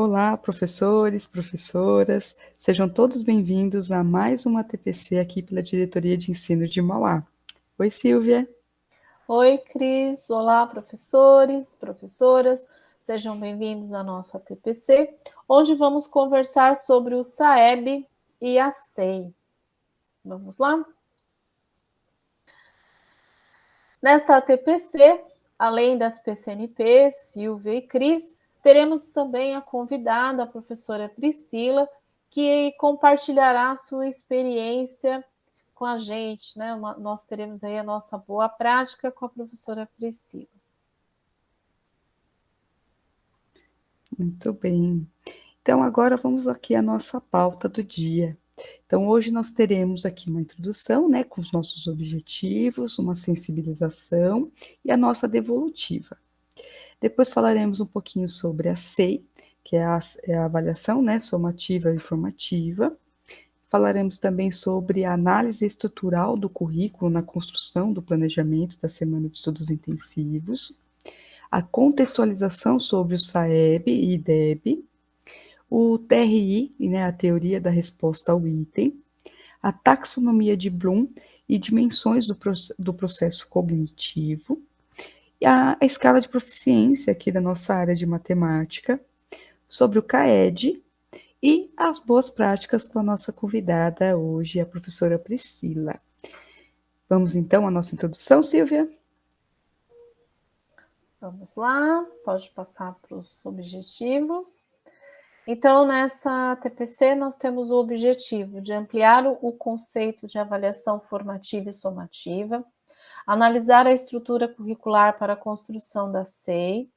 Olá, professores, professoras, sejam todos bem-vindos a mais uma TPC aqui pela Diretoria de Ensino de Mauá. Oi, Silvia. Oi, Cris. Olá, professores, professoras. Sejam bem-vindos à nossa TPC, onde vamos conversar sobre o SAEB e a SEI. Vamos lá? Nesta TPC, além das PCNPs, Silvia e Cris, teremos também a convidada, a professora Priscila, que compartilhará a sua experiência com a gente, né? Nós teremos aí a nossa boa prática com a professora Priscila. Muito bem. Então, agora vamos aqui à nossa pauta do dia. Então, hoje nós teremos aqui uma introdução, né, com os nossos objetivos, uma sensibilização e a nossa devolutiva. Depois falaremos um pouquinho sobre a SEI, que é a avaliação, né, somativa e formativa. Falaremos também sobre a análise estrutural do currículo na construção do planejamento da semana de estudos intensivos, a contextualização sobre o SAEB e IDEB, o TRI, né, a teoria da resposta ao item, a taxonomia de Bloom e dimensões do processo cognitivo, e a escala de proficiência aqui da nossa área de matemática, sobre o CAED, e as boas práticas com a nossa convidada hoje, a professora Priscila. Vamos então à nossa introdução, Silvia? Vamos lá, pode passar para os objetivos. Então, nessa TPC, nós temos o objetivo de ampliar o conceito de avaliação formativa e somativa, analisar a estrutura curricular para a construção da SEI,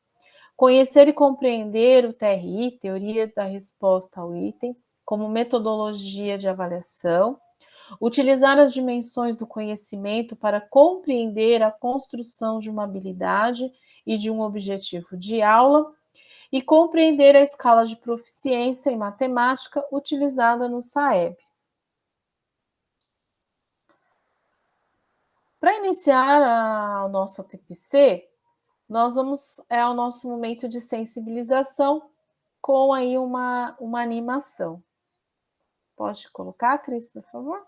conhecer e compreender o TRI, Teoria da Resposta ao Item, como metodologia de avaliação, utilizar as dimensões do conhecimento para compreender a construção de uma habilidade e de um objetivo de aula, e compreender a escala de proficiência em matemática utilizada no SAEB. Para iniciar a nossa TPC, nós vamos ao nosso momento de sensibilização com aí uma animação. Pode colocar, Cris, por favor?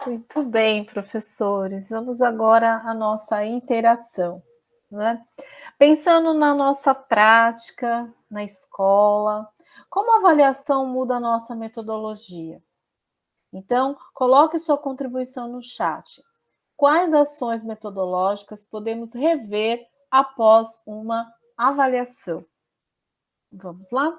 Muito bem, professores. Vamos agora à nossa interação, né? Pensando na nossa prática, na escola, como a avaliação muda a nossa metodologia? Então, coloque sua contribuição no chat. Quais ações metodológicas podemos rever após uma avaliação? Vamos lá?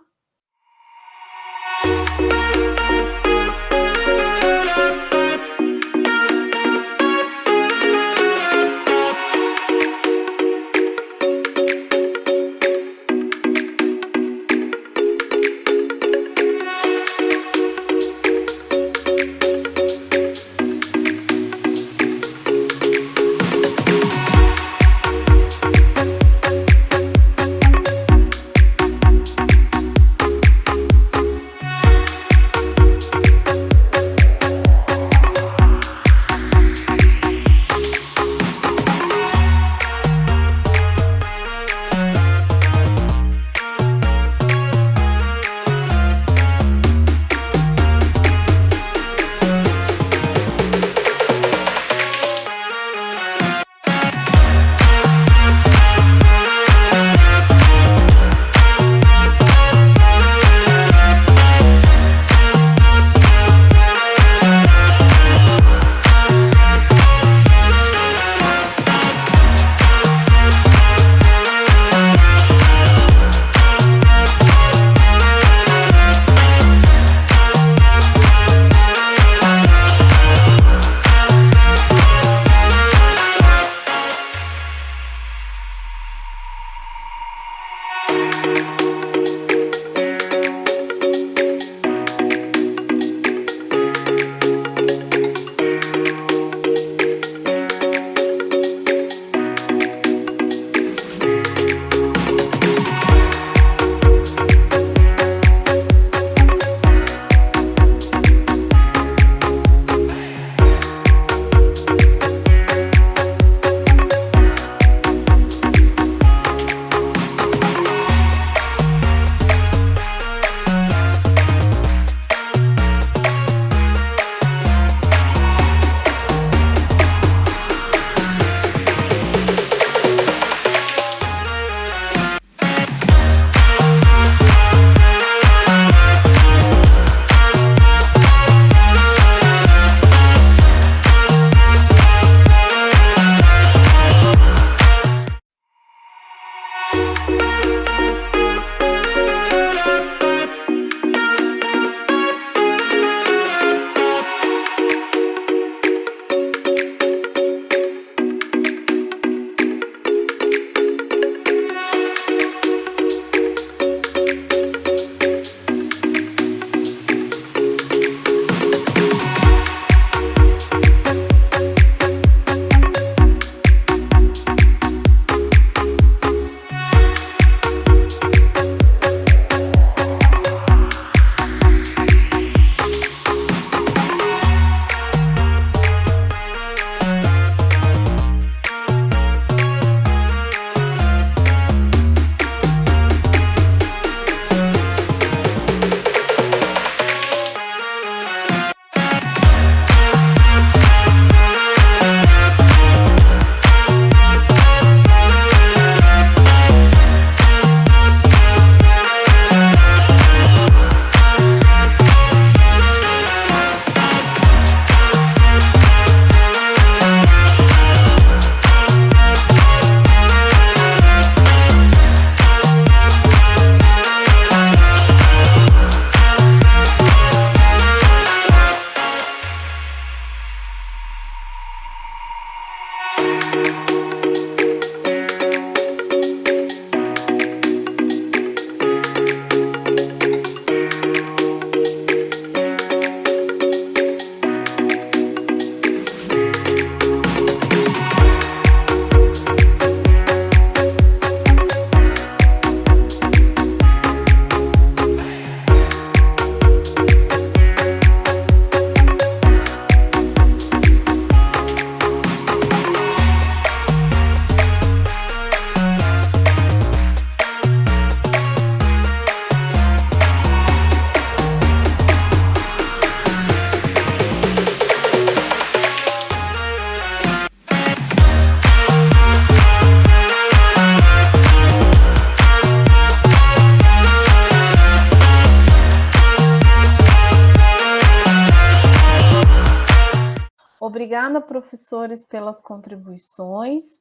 Obrigada, professores, pelas contribuições.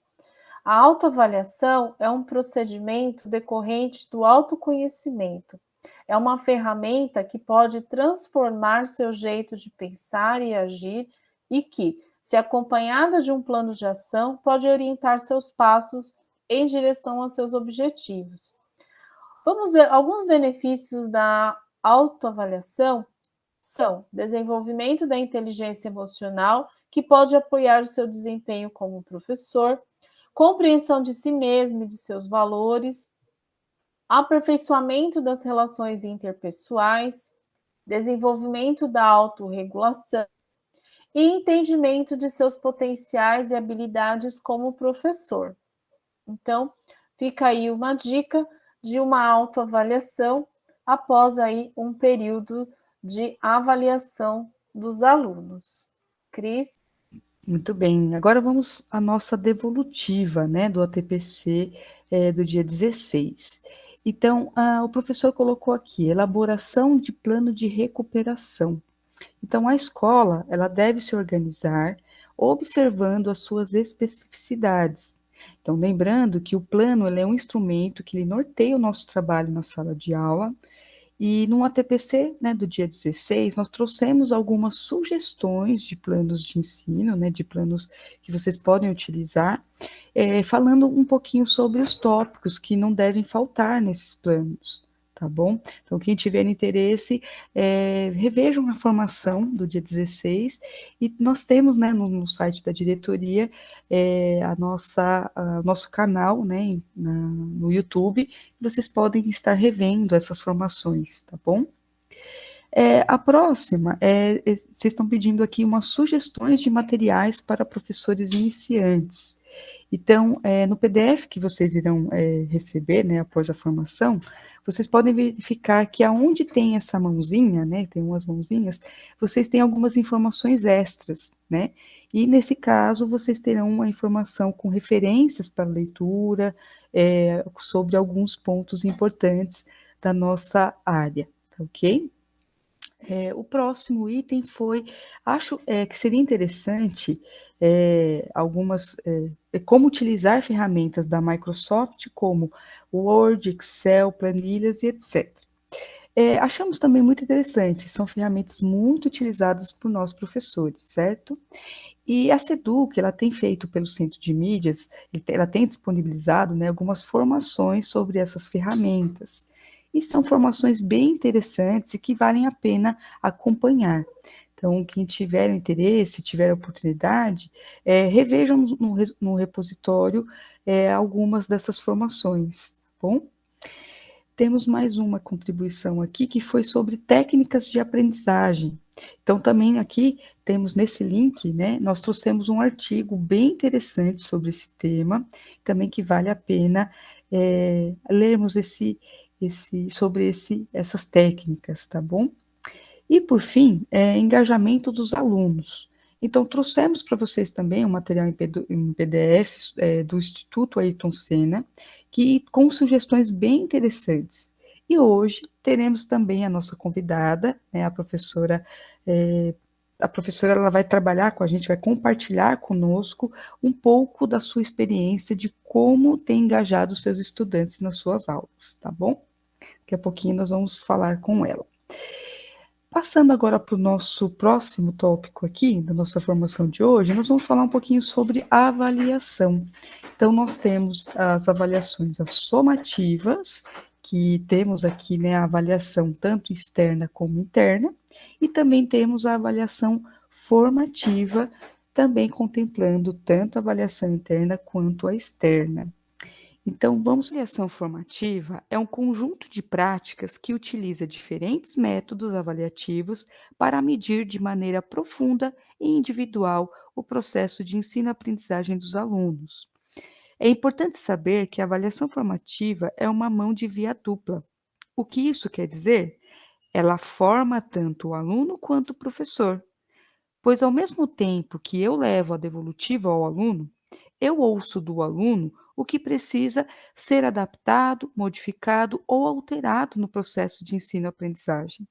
A autoavaliação é um procedimento decorrente do autoconhecimento. É uma ferramenta que pode transformar seu jeito de pensar e agir e que, se acompanhada de um plano de ação, pode orientar seus passos em direção aos seus objetivos. Vamos ver alguns benefícios da autoavaliação são desenvolvimento da inteligência emocional, que pode apoiar o seu desempenho como professor, compreensão de si mesmo e de seus valores, aperfeiçoamento das relações interpessoais, desenvolvimento da autorregulação e entendimento de seus potenciais e habilidades como professor. Então, fica aí uma dica de uma autoavaliação após aí um período de avaliação dos alunos. Cris? Muito bem, agora vamos à nossa devolutiva, né, do ATPC, do dia 16. Então, o professor colocou aqui, elaboração de plano de recuperação. Então, a escola, ela deve se organizar observando as suas especificidades. Então, lembrando que o plano, ele é um instrumento que ele norteia o nosso trabalho na sala de aula, e no ATPC, né, do dia 16, nós trouxemos algumas sugestões de planos de ensino, né, de planos que vocês podem utilizar, falando um pouquinho sobre os tópicos que não devem faltar nesses planos, tá bom? Então, quem tiver interesse, revejam a formação do dia 16, e nós temos, né, no site da diretoria, nosso canal, né, no YouTube, vocês podem estar revendo essas formações, tá bom? A próxima, vocês estão pedindo aqui umas sugestões de materiais para professores iniciantes. Então, no PDF que vocês irão receber, né, após a formação, vocês podem verificar que aonde tem essa mãozinha, né, tem umas mãozinhas, vocês têm algumas informações extras, né, e nesse caso vocês terão uma informação com referências para leitura, sobre alguns pontos importantes da nossa área, tá ok? O próximo item foi, acho que seria interessante algumas, como utilizar ferramentas da Microsoft, como Word, Excel, planilhas e etc. Achamos também muito interessante, são ferramentas muito utilizadas por nós professores, certo? E a Seduc, ela tem feito pelo Centro de Mídias, ela tem disponibilizado, né, algumas formações sobre essas ferramentas. E são formações bem interessantes e que valem a pena acompanhar. Então, quem tiver interesse, tiver oportunidade, revejam no repositório algumas dessas formações, tá bom? Temos mais uma contribuição aqui que foi sobre técnicas de aprendizagem. Então, também aqui temos nesse link, né, nós trouxemos um artigo bem interessante sobre esse tema, também que vale a pena lermos sobre essas técnicas, tá bom? E, por fim, engajamento dos alunos. Então, trouxemos para vocês também um material em PDF do Instituto Ayrton Senna, com sugestões bem interessantes. E hoje teremos também a nossa convidada, né, a professora ela vai trabalhar com a gente, vai compartilhar conosco um pouco da sua experiência de como tem engajado os seus estudantes nas suas aulas, tá bom? Daqui a pouquinho nós vamos falar com ela. Passando agora para o nosso próximo tópico aqui, da nossa formação de hoje, nós vamos falar um pouquinho sobre avaliação. Então, nós temos as avaliações somativas, que temos aqui, né, a avaliação tanto externa como interna, e também temos a avaliação formativa, também contemplando tanto a avaliação interna quanto a externa. Então, vamos ver, a avaliação formativa é um conjunto de práticas que utiliza diferentes métodos avaliativos para medir de maneira profunda e individual o processo de ensino-aprendizagem dos alunos. É importante saber que a avaliação formativa é uma mão de via dupla. O que isso quer dizer? Ela forma tanto o aluno quanto o professor, pois ao mesmo tempo que eu levo a devolutiva ao aluno, eu ouço do aluno o que precisa ser adaptado, modificado ou alterado no processo de ensino-aprendizagem.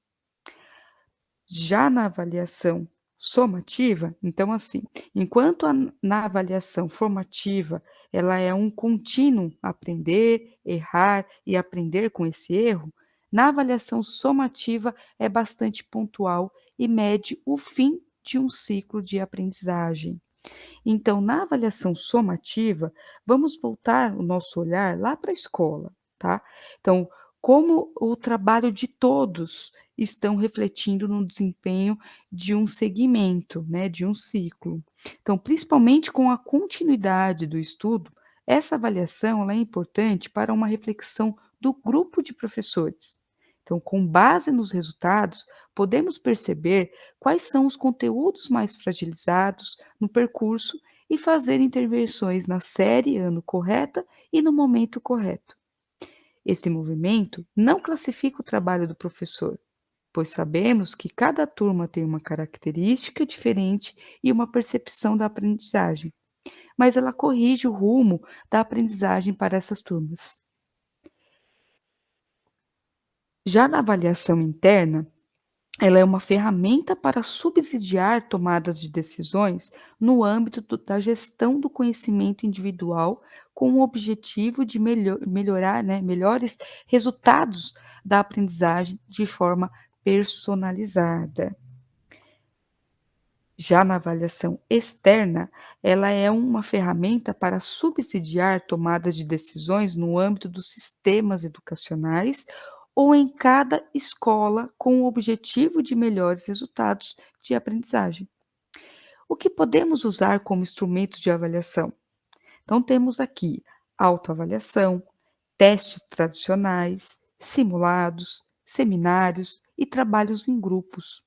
Já na avaliação somativa, então assim, enquanto na avaliação formativa ela é um contínuo aprender, errar e aprender com esse erro, na avaliação somativa é bastante pontual e mede o fim de um ciclo de aprendizagem. Então, na avaliação somativa, vamos voltar o nosso olhar lá para a escola, tá? Então, como o trabalho de todos estão refletindo no desempenho de um segmento, né, de um ciclo. Então, principalmente com a continuidade do estudo, essa avaliação ela é importante para uma reflexão do grupo de professores. Então, com base nos resultados, podemos perceber quais são os conteúdos mais fragilizados no percurso e fazer intervenções na série ano correta e no momento correto. Esse movimento não classifica o trabalho do professor, pois sabemos que cada turma tem uma característica diferente e uma percepção da aprendizagem, mas ela corrige o rumo da aprendizagem para essas turmas. Já na avaliação interna, ela é uma ferramenta para subsidiar tomadas de decisões no âmbito da gestão do conhecimento individual, com o objetivo de melhorar, né, melhores resultados da aprendizagem de forma personalizada. Já na avaliação externa, ela é uma ferramenta para subsidiar tomadas de decisões no âmbito dos sistemas educacionais ou em cada escola com o objetivo de melhores resultados de aprendizagem. O que podemos usar como instrumentos de avaliação? Então, temos aqui autoavaliação, testes tradicionais, simulados, seminários e trabalhos em grupos.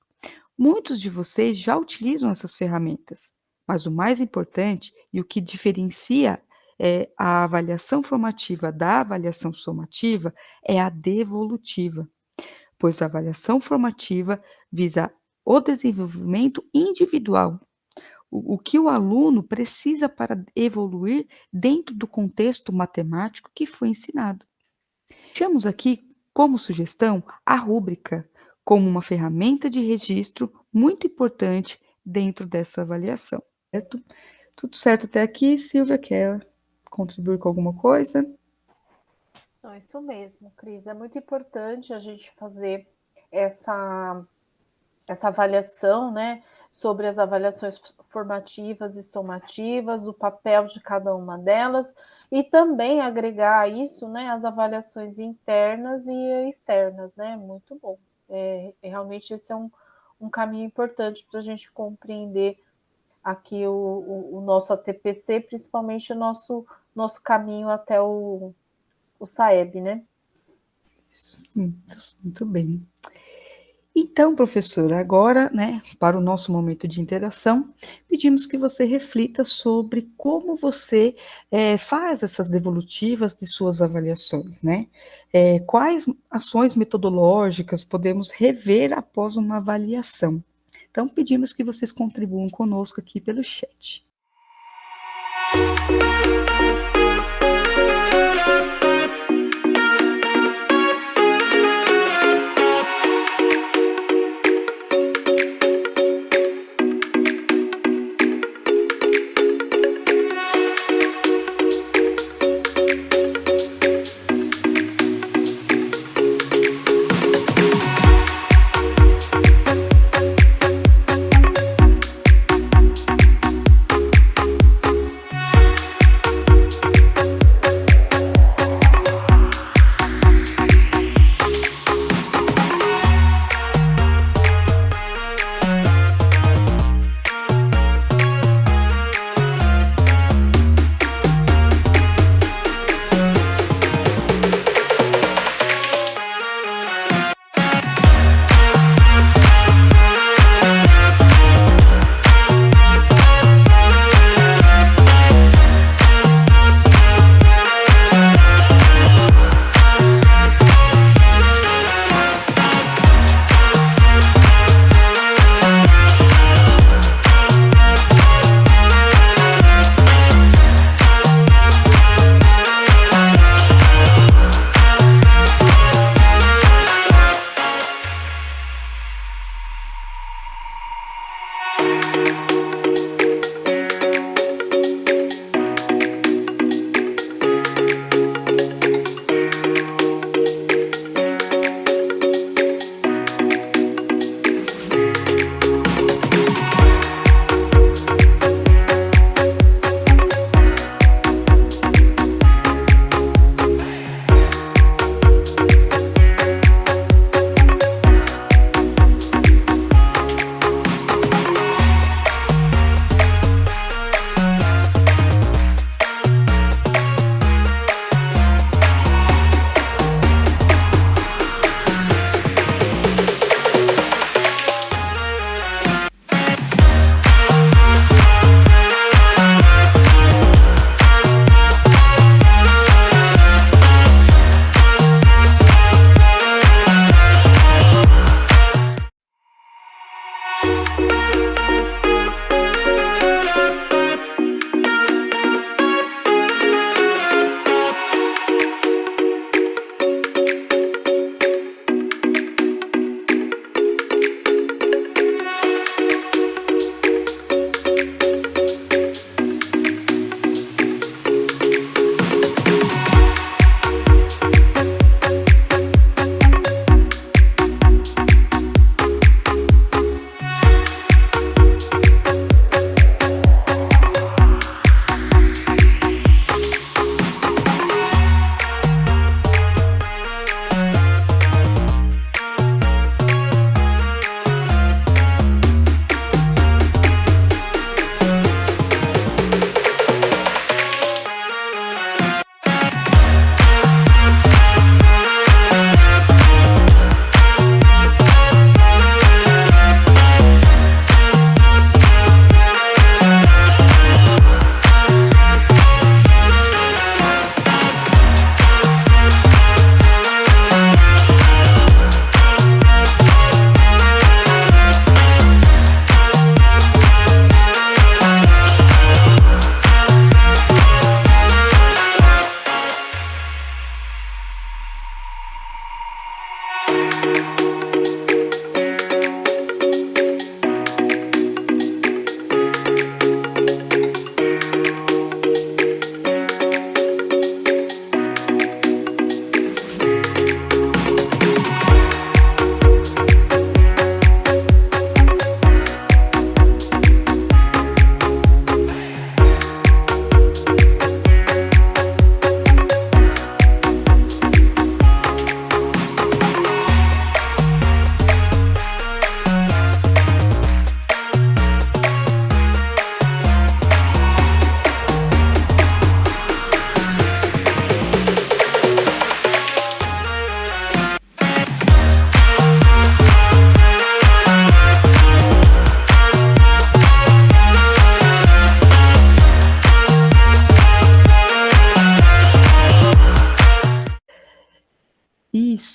Muitos de vocês já utilizam essas ferramentas, mas o mais importante e o que diferencia a avaliação formativa da avaliação somativa é a devolutiva, pois a avaliação formativa visa o desenvolvimento individual, o que o aluno precisa para evoluir dentro do contexto matemático que foi ensinado. Deixamos aqui como sugestão a rúbrica, como uma ferramenta de registro muito importante dentro dessa avaliação, certo? Tudo certo até aqui? Silvia, quer contribuir com alguma coisa? Não, isso mesmo, Cris. É muito importante a gente fazer essa avaliação, né, sobre as avaliações formativas e somativas, o papel de cada uma delas, e também agregar a isso, né, as avaliações internas e externas, né? Muito bom. Realmente esse é um caminho importante para a gente compreender aqui o nosso ATPC, principalmente o nosso caminho até o SAEB, né? Sim, muito bem. Então, professora, agora, né, para o nosso momento de interação, pedimos que você reflita sobre como você faz essas devolutivas de suas avaliações, né? Quais ações metodológicas podemos rever após uma avaliação? Então, pedimos que vocês contribuam conosco aqui pelo chat.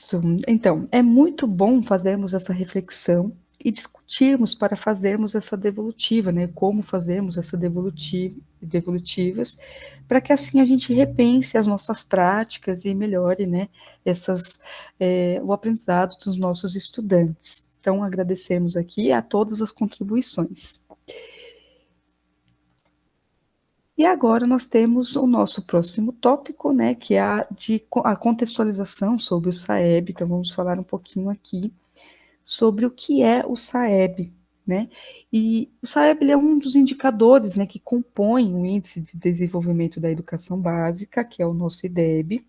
Isso. Então, é muito bom fazermos essa reflexão e discutirmos para fazermos essa devolutiva, né? Como fazermos essa devolutivas, para que assim a gente repense as nossas práticas e melhore, né? O aprendizado dos nossos estudantes. Então, agradecemos aqui a todas as contribuições. E agora nós temos o nosso próximo tópico, né, que é a contextualização sobre o SAEB. Então, vamos falar um pouquinho aqui sobre o que é o SAEB, né? E o SAEB ele é um dos indicadores, né, que compõem o Índice de Desenvolvimento da Educação Básica, que é o nosso IDEB.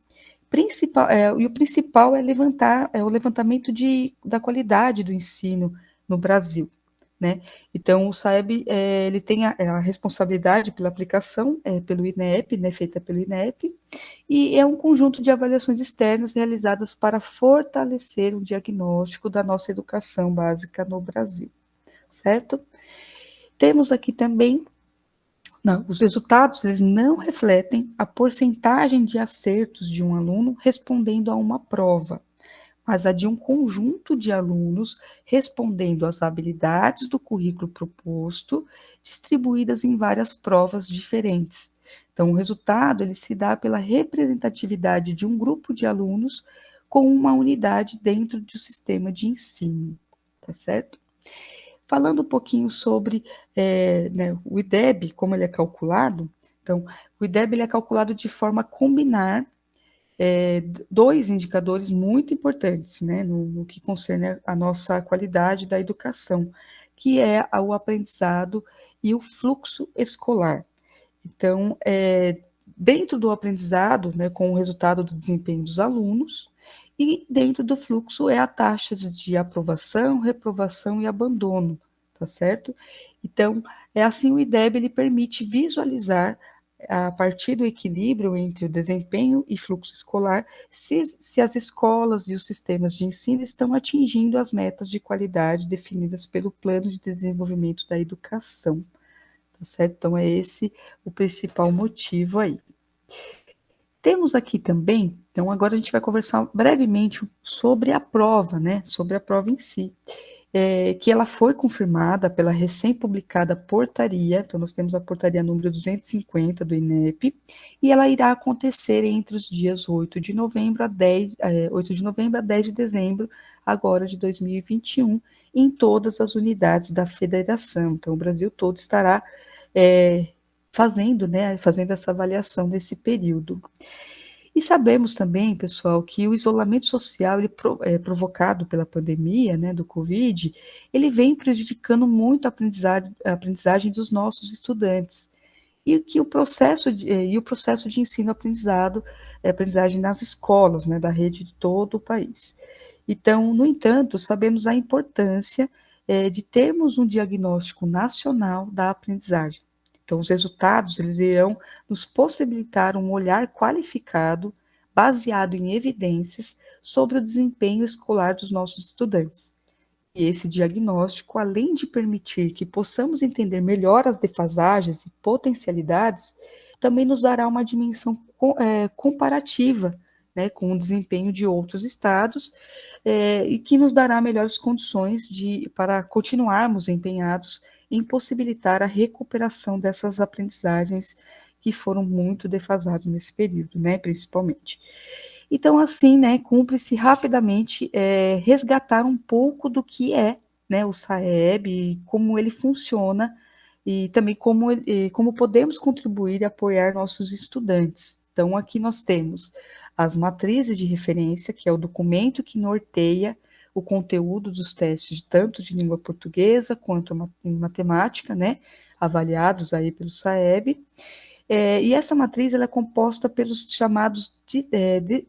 E o principal é o levantamento da qualidade do ensino no Brasil, né? Então, o SAEB ele tem a responsabilidade pela aplicação pelo INEP, né, feita pelo INEP, e é um conjunto de avaliações externas realizadas para fortalecer o diagnóstico da nossa educação básica no Brasil, certo? Temos aqui também, não, os resultados eles não refletem a porcentagem de acertos de um aluno respondendo a uma prova, mas a de um conjunto de alunos respondendo às habilidades do currículo proposto, distribuídas em várias provas diferentes. Então, o resultado ele se dá pela representatividade de um grupo de alunos com uma unidade dentro do sistema de ensino, tá certo? Falando um pouquinho sobre né, o IDEB, como ele é calculado, então, o IDEB ele é calculado de forma a combinar dois indicadores muito importantes, né, no que concerne a nossa qualidade da educação, que é o aprendizado e o fluxo escolar. Então, dentro do aprendizado, né, com o resultado do desempenho dos alunos, e dentro do fluxo é a taxa de aprovação, reprovação e abandono, tá certo? Então, é assim o IDEB ele permite visualizar a partir do equilíbrio entre o desempenho e fluxo escolar, se as escolas e os sistemas de ensino estão atingindo as metas de qualidade definidas pelo Plano de Desenvolvimento da Educação, tá certo? Então, é esse o principal motivo aí. Temos aqui também, então agora a gente vai conversar brevemente sobre a prova, né? Sobre a prova em si. Que ela foi confirmada pela recém-publicada portaria, então nós temos a portaria número 250 do INEP, e ela irá acontecer entre os dias 8 de novembro a 10 de dezembro, agora de 2021, em todas as unidades da federação. Então, o Brasil todo estará fazendo essa avaliação nesse período. E sabemos também, pessoal, que o isolamento social provocado pela pandemia, né, do Covid, ele vem prejudicando muito a aprendizagem dos nossos estudantes. E que o processo de ensino-aprendizado, aprendizagem nas escolas, né, da rede de todo o país. Então, no entanto, sabemos a importância de termos um diagnóstico nacional da aprendizagem. Então, os resultados eles irão nos possibilitar um olhar qualificado, baseado em evidências, sobre o desempenho escolar dos nossos estudantes. E esse diagnóstico, além de permitir que possamos entender melhor as defasagens e potencialidades, também nos dará uma dimensão comparativa, né, com o desempenho de outros estados, e que nos dará melhores condições para continuarmos empenhados em possibilitar a recuperação dessas aprendizagens que foram muito defasadas nesse período, né, principalmente. Então, assim, né, cumpre-se rapidamente resgatar um pouco do que é, né, o SAEB, como ele funciona e também como podemos contribuir e apoiar nossos estudantes. Então, aqui nós temos as matrizes de referência, que é o documento que norteia o conteúdo dos testes, tanto de língua portuguesa quanto em matemática, né, avaliados aí pelo SAEB. E essa matriz ela é composta pelos chamados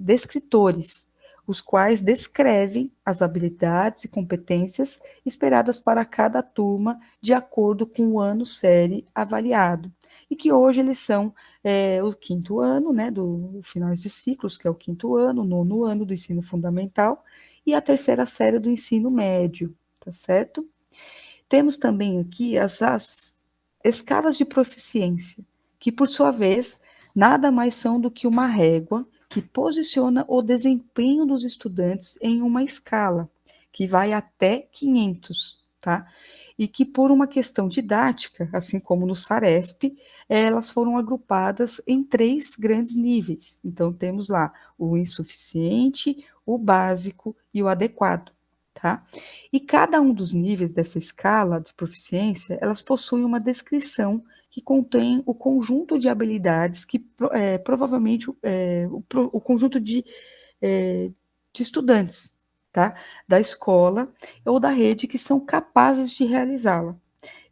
descritores, os quais descrevem as habilidades e competências esperadas para cada turma de acordo com o ano série avaliado. E que hoje eles são o quinto ano, né, do finais de ciclos, que é o quinto ano, o nono ano do ensino fundamental, e a terceira série do ensino médio, tá certo? Temos também aqui as escalas de proficiência, que por sua vez nada mais são do que uma régua que posiciona o desempenho dos estudantes em uma escala, que vai até 500, tá? E que por uma questão didática, assim como no SARESP, elas foram agrupadas em 3 grandes níveis. Então, temos lá o insuficiente, o básico e o adequado, tá? E cada um dos níveis dessa escala de proficiência, elas possuem uma descrição que contém o conjunto de habilidades que provavelmente o conjunto de estudantes, tá? Da escola ou da rede que são capazes de realizá-la.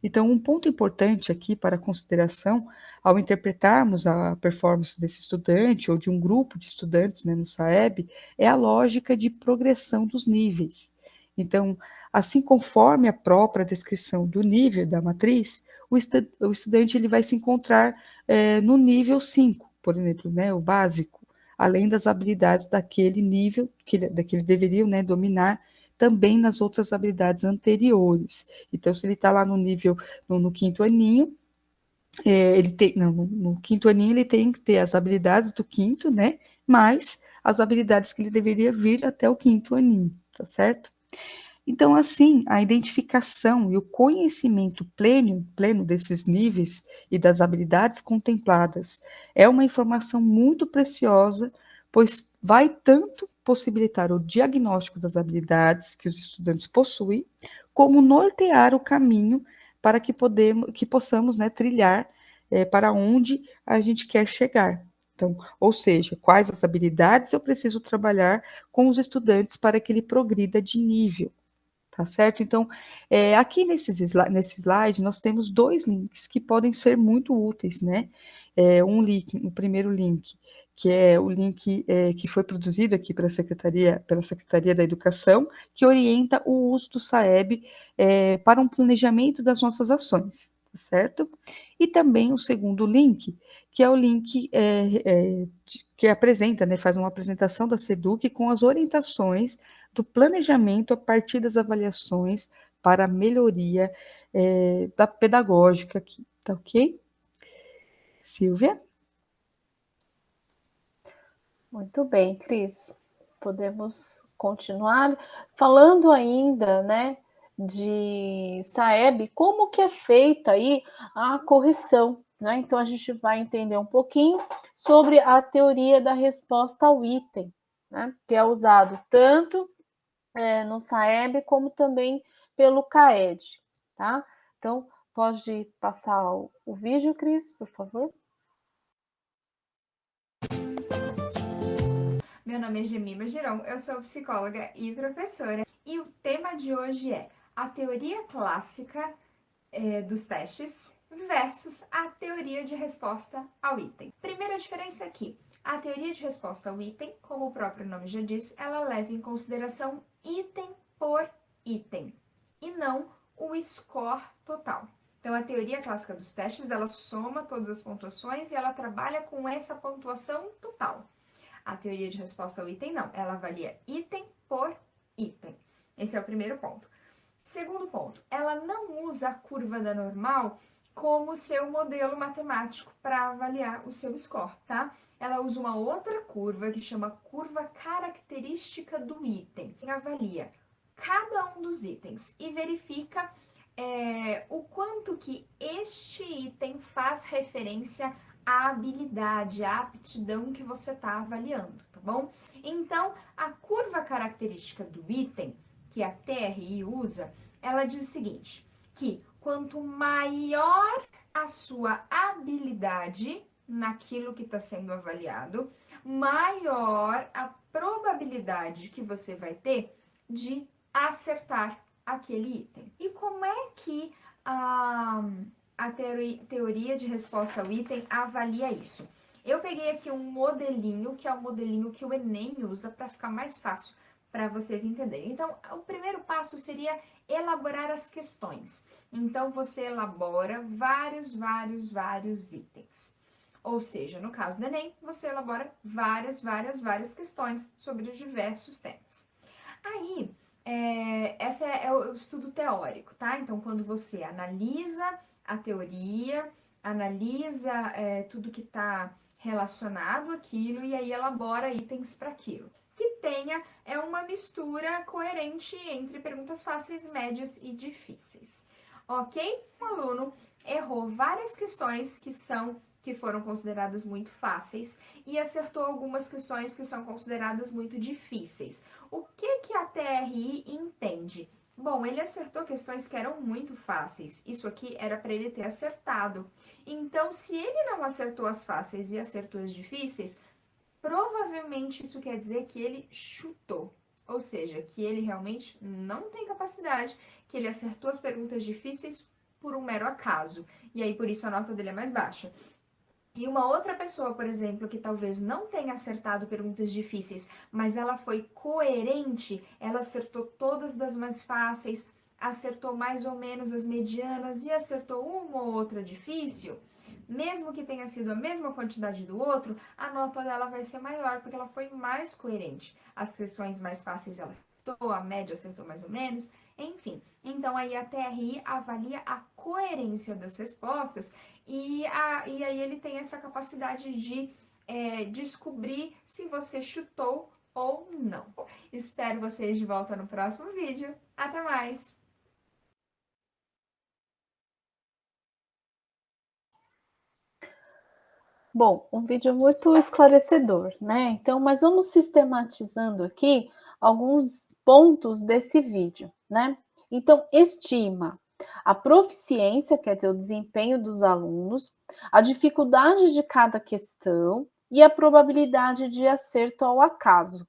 Então, um ponto importante aqui para consideração ao interpretarmos a performance desse estudante ou de um grupo de estudantes, né, no SAEB, é a lógica de progressão dos níveis. Então, assim conforme a própria descrição do nível da matriz, o estudante ele vai se encontrar no nível 5, por exemplo, né, o básico, além das habilidades daquele nível que ele deveria, né, dominar também nas outras habilidades anteriores. Então, se ele está lá no nível, no quinto aninho, ele tem, não, no quinto aninho ele tem que ter as habilidades do quinto, né? Mais as habilidades que ele deveria vir até o quinto aninho, tá certo? Então, assim, a identificação e o conhecimento pleno desses níveis e das habilidades contempladas é uma informação muito preciosa, pois vai tanto possibilitar o diagnóstico das habilidades que os estudantes possuem, como nortear o caminho para que possamos, né, trilhar para onde a gente quer chegar. Então, ou seja, quais as habilidades eu preciso trabalhar com os estudantes para que ele progrida de nível. Tá certo? Então, aqui nesse slide, nós temos 2 links que podem ser muito úteis, né? Um link, o primeiro link, que é o link que foi produzido aqui pela Secretaria da Educação, que orienta o uso do SAEB para um planejamento das nossas ações, tá certo? E também o segundo link, que é o link que apresenta, né, faz uma apresentação da SEDUC com as orientações do planejamento a partir das avaliações para a melhoria da pedagógica aqui, tá ok? Silvia? Muito bem, Cris. Podemos continuar falando ainda, né, de SAEB, como que é feita aí a correção, né? Então a gente vai entender um pouquinho sobre a teoria da resposta ao item, né? Que é usado tanto no SAEB como também pelo CAED, tá? Então pode passar o vídeo, Cris, por favor. Meu nome é Gemima Giron, eu sou psicóloga e professora, e o tema de hoje é a teoria clássica dos testes versus a teoria de resposta ao item. Primeira diferença aqui, a teoria de resposta ao item, como o próprio nome já diz, ela leva em consideração item por item, e não o score total. Então, a teoria clássica dos testes, ela soma todas as pontuações e ela trabalha com essa pontuação total. A teoria de resposta ao item não, ela avalia item por item. Esse é o primeiro ponto. Segundo ponto, ela não usa a curva da normal como seu modelo matemático para avaliar o seu score, tá? Ela usa uma outra curva que chama curva característica do item. Avalia cada um dos itens e verifica o quanto que este item faz referência a habilidade, a aptidão que você está avaliando, tá bom? Então, a curva característica do item, que a TRI usa, ela diz o seguinte, que quanto maior a sua habilidade naquilo que está sendo avaliado, maior a probabilidade que você vai ter de acertar aquele item. E como é que a teoria de resposta ao item avalia isso? Eu peguei aqui um modelinho, que é o modelinho que o Enem usa para ficar mais fácil para vocês entenderem. Então, o primeiro passo seria elaborar as questões. Então, você elabora vários itens. Ou seja, no caso do Enem, você elabora várias questões sobre os diversos temas. Aí, esse é o estudo teórico, tá? Então, quando você analisa a teoria, analisa tudo que está relacionado àquilo e aí elabora itens para aquilo. Que tenha uma mistura coerente entre perguntas fáceis, médias e difíceis. Ok? O aluno errou várias questões que foram consideradas muito fáceis e acertou algumas questões que são consideradas muito difíceis. O que a TRI entende? Bom, ele acertou questões que eram muito fáceis. Isso aqui era para ele ter acertado. Então, se ele não acertou as fáceis e acertou as difíceis, provavelmente isso quer dizer que ele chutou. Ou seja, que ele realmente não tem capacidade, que ele acertou as perguntas difíceis por um mero acaso. E aí, por isso, a nota dele é mais baixa. E uma outra pessoa, por exemplo, que talvez não tenha acertado perguntas difíceis, mas ela foi coerente, ela acertou todas das mais fáceis, acertou mais ou menos as medianas e acertou uma ou outra difícil, mesmo que tenha sido a mesma quantidade do outro, a nota dela vai ser maior, porque ela foi mais coerente. As questões mais fáceis ela acertou, a média acertou mais ou menos, enfim. Então aí a TRI avalia a coerência das respostas e aí ele tem essa capacidade de descobrir se você chutou ou não. Espero vocês de volta no próximo vídeo. Até mais! Bom, um vídeo muito esclarecedor, né? Então, mas vamos sistematizando aqui alguns pontos desse vídeo, né? Então, estima a proficiência, quer dizer, o desempenho dos alunos, a dificuldade de cada questão e a probabilidade de acerto ao acaso.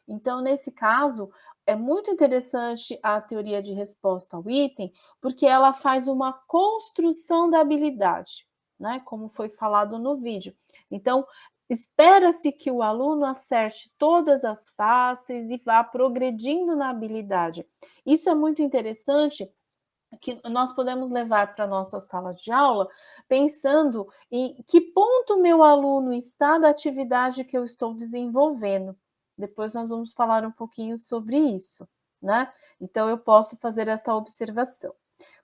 Então, nesse caso, é muito interessante a teoria de resposta ao item, porque ela faz uma construção da habilidade, né? Como foi falado no vídeo. Então, espera-se que o aluno acerte todas as fáceis e vá progredindo na habilidade. Isso é muito interessante, que nós podemos levar para a nossa sala de aula, pensando em que ponto meu aluno está da atividade que eu estou desenvolvendo. Depois nós vamos falar um pouquinho sobre isso, né? Então eu posso fazer essa observação.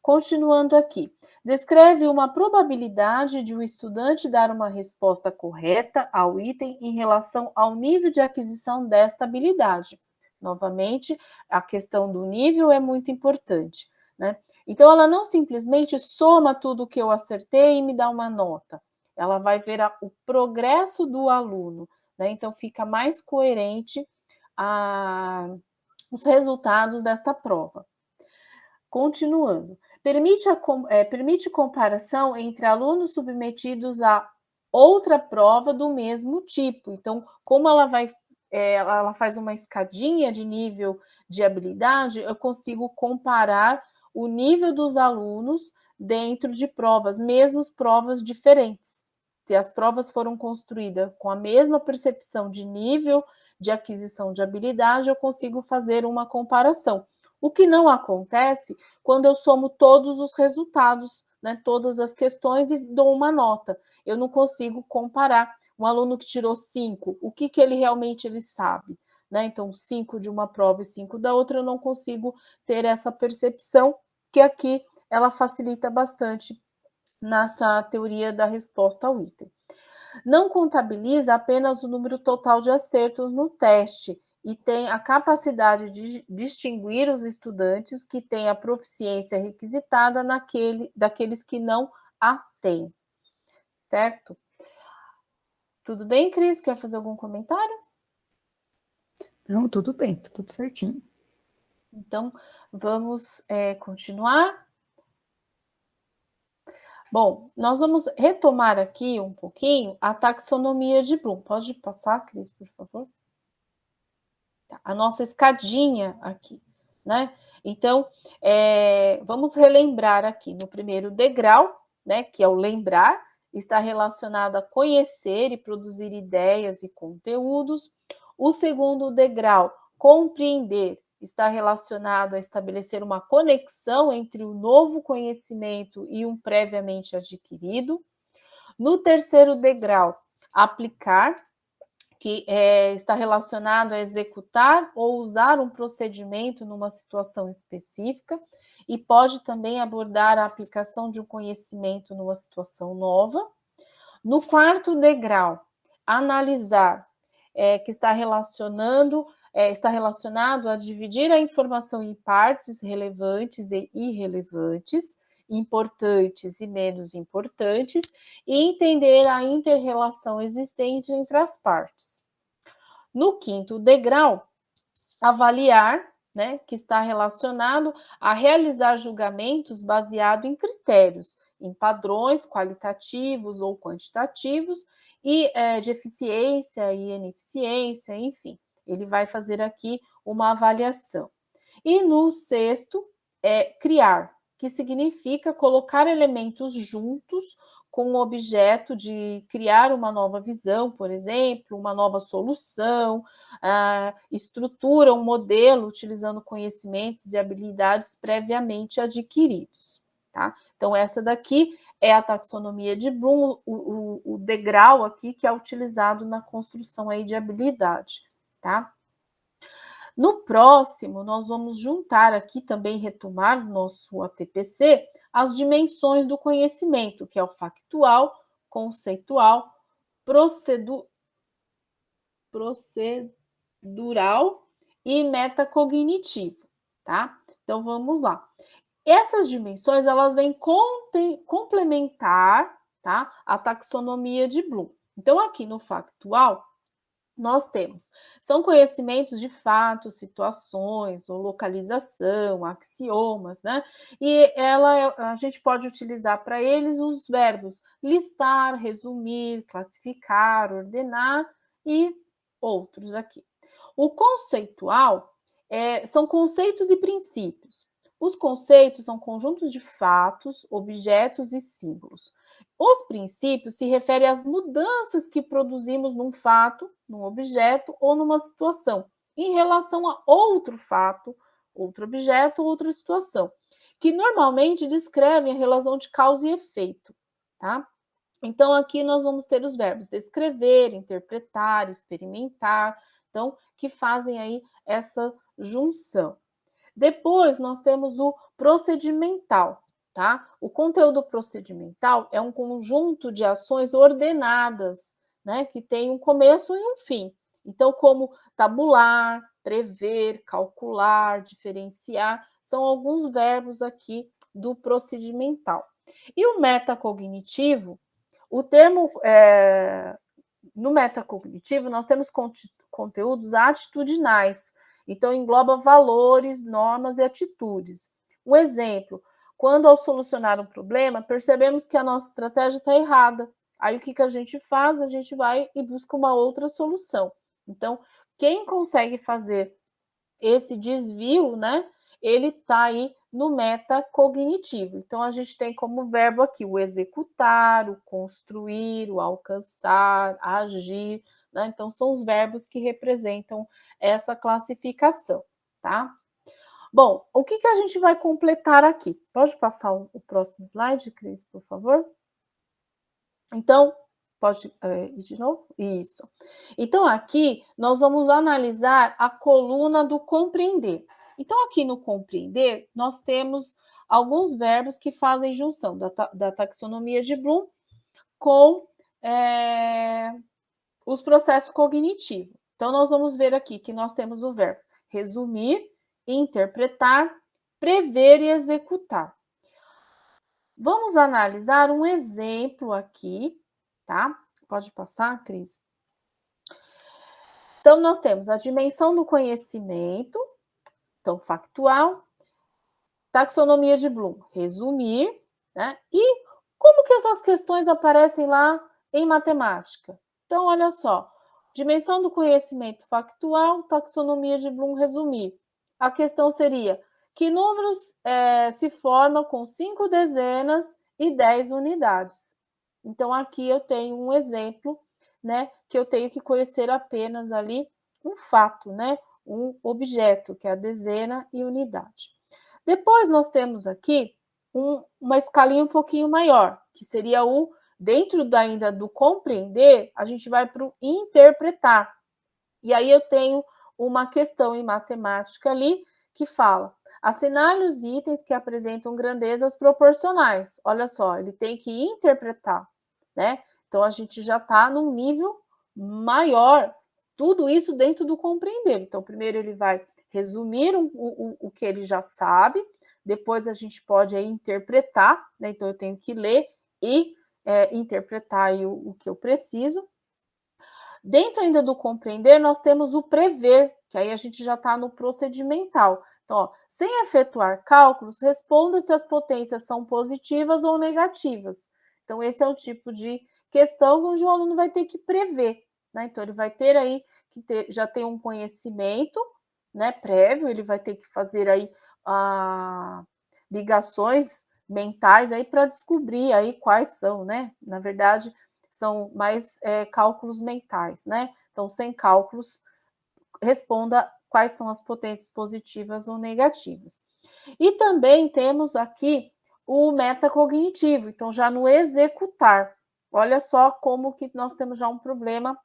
Continuando aqui, descreve uma probabilidade de um estudante dar uma resposta correta ao item em relação ao nível de aquisição desta habilidade. Novamente, a questão do nível é muito importante, né? Então, ela não simplesmente soma tudo que eu acertei e me dá uma nota. Ela vai ver o progresso do aluno, né? Então, fica mais coerente os resultados desta prova. Continuando, permite comparação entre alunos submetidos a outra prova do mesmo tipo. Então, como ela faz uma escadinha de nível de habilidade, eu consigo comparar o nível dos alunos dentro de provas, mesmo provas diferentes. Se as provas foram construídas com a mesma percepção de nível de aquisição de habilidade, eu consigo fazer uma comparação. O que não acontece quando eu somo todos os resultados, né, todas as questões e dou uma nota. Eu não consigo comparar um aluno que tirou 5, o que ele realmente sabe, né? Então, 5 de uma prova e 5 da outra, eu não consigo ter essa percepção, que aqui ela facilita bastante nessa teoria da resposta ao item. Não contabiliza apenas o número total de acertos no teste e tem a capacidade de distinguir os estudantes que têm a proficiência requisitada daqueles que não a têm. Certo? Tudo bem, Cris? Quer fazer algum comentário? Não, tudo bem, tá tudo certinho. Então, vamos continuar. Bom, nós vamos retomar aqui um pouquinho a taxonomia de Bloom. Pode passar, Cris, por favor? Tá, a nossa escadinha aqui, né? Então, vamos relembrar aqui no primeiro degrau, né, que é o lembrar, está relacionado a conhecer e produzir ideias e conteúdos. O segundo degrau, compreender, está relacionado a estabelecer uma conexão entre o novo conhecimento e um previamente adquirido. No terceiro degrau, aplicar, que está relacionado a executar ou usar um procedimento numa situação específica e pode também abordar a aplicação de um conhecimento numa situação nova. No quarto degrau, analisar, que está relacionado a dividir a informação em partes relevantes e irrelevantes, importantes e menos importantes, e entender a inter-relação existente entre as partes. No quinto degrau, avaliar, né, que está relacionado a realizar julgamentos baseado em critérios, em padrões qualitativos ou quantitativos, e de eficiência e ineficiência, enfim. Ele vai fazer aqui uma avaliação. E no sexto, criar, que significa colocar elementos juntos com o objeto de criar uma nova visão, por exemplo, uma nova solução, estrutura um modelo utilizando conhecimentos e habilidades previamente adquiridos. Tá? Então, essa daqui é a taxonomia de Bloom, o degrau aqui que é utilizado na construção aí de habilidade. Tá? No próximo, nós vamos juntar aqui também, retomar nosso ATPC, as dimensões do conhecimento, que é o factual, conceitual, procedural e metacognitivo, tá? Então, vamos lá. Essas dimensões, elas vêm complementar, tá, a taxonomia de Bloom. Então, aqui no factual, nós temos, são conhecimentos de fatos, situações, ou localização, axiomas, né? E a gente pode utilizar para eles os verbos listar, resumir, classificar, ordenar e outros aqui. O conceitual são conceitos e princípios. Os conceitos são conjuntos de fatos, objetos e símbolos. Os princípios se referem às mudanças que produzimos num fato, num objeto ou numa situação, em relação a outro fato, outro objeto ou outra situação, que normalmente descrevem a relação de causa e efeito, tá? Então, aqui nós vamos ter os verbos descrever, interpretar, experimentar, então, que fazem aí essa junção. Depois, nós temos o procedimental, tá? O conteúdo procedimental é um conjunto de ações ordenadas, né? Que tem um começo e um fim. Então, como tabular, prever, calcular, diferenciar, são alguns verbos aqui do procedimental. E o metacognitivo, o termo... no metacognitivo, nós temos conteúdos atitudinais, então, engloba valores, normas e atitudes. Um exemplo, quando ao solucionar um problema, percebemos que a nossa estratégia está errada. Aí, o que a gente faz? A gente vai e busca uma outra solução. Então, quem consegue fazer esse desvio, né? Ele está aí no metacognitivo. Então, a gente tem como verbo aqui o executar, o construir, o alcançar, agir, né? Então, são os verbos que representam essa classificação, tá? Bom, o que a gente vai completar aqui? Pode passar o próximo slide, Cris, por favor? Então, pode ir de novo? Isso. Então, aqui, nós vamos analisar a coluna do compreender. Então, aqui no compreender, nós temos alguns verbos que fazem junção da taxonomia de Bloom com os processos cognitivos. Então, nós vamos ver aqui que nós temos o verbo resumir, interpretar, prever e executar. Vamos analisar um exemplo aqui, tá? Pode passar, Cris? Então, nós temos a dimensão do conhecimento, então, factual, taxonomia de Bloom, resumir, né? E como que essas questões aparecem lá em matemática? Então, olha só, dimensão do conhecimento factual, taxonomia de Bloom, resumir. A questão seria, que números se formam com 5 dezenas e 10 unidades? Então, aqui eu tenho um exemplo, né, que eu tenho que conhecer apenas ali um fato, né, um objeto, que é a dezena e unidade. Depois, nós temos aqui uma escalinha um pouquinho maior, que seria dentro ainda do compreender, a gente vai para o interpretar. E aí eu tenho uma questão em matemática ali, que fala, assinale os itens que apresentam grandezas proporcionais. Olha só, ele tem que interpretar, né? Então, a gente já está num nível maior, tudo isso dentro do compreender. Então, primeiro ele vai resumir o que ele já sabe, depois a gente pode aí interpretar, né? Então eu tenho que ler e interpretar aí o que eu preciso. Dentro ainda do compreender, nós temos o prever, que aí a gente já está no procedimental. Então, ó, sem efetuar cálculos, responda se as potências são positivas ou negativas. Então, esse é o tipo de questão onde o aluno vai ter que prever, né? Então, ele vai ter aí que já ter um conhecimento, né, prévio, ele vai ter que fazer aí ligações mentais aí para descobrir aí quais são, né? Na verdade, são mais cálculos mentais, né? Então, sem cálculos, responda quais são as potências positivas ou negativas. E também temos aqui o metacognitivo, então já no executar. Olha só como que nós temos já um problema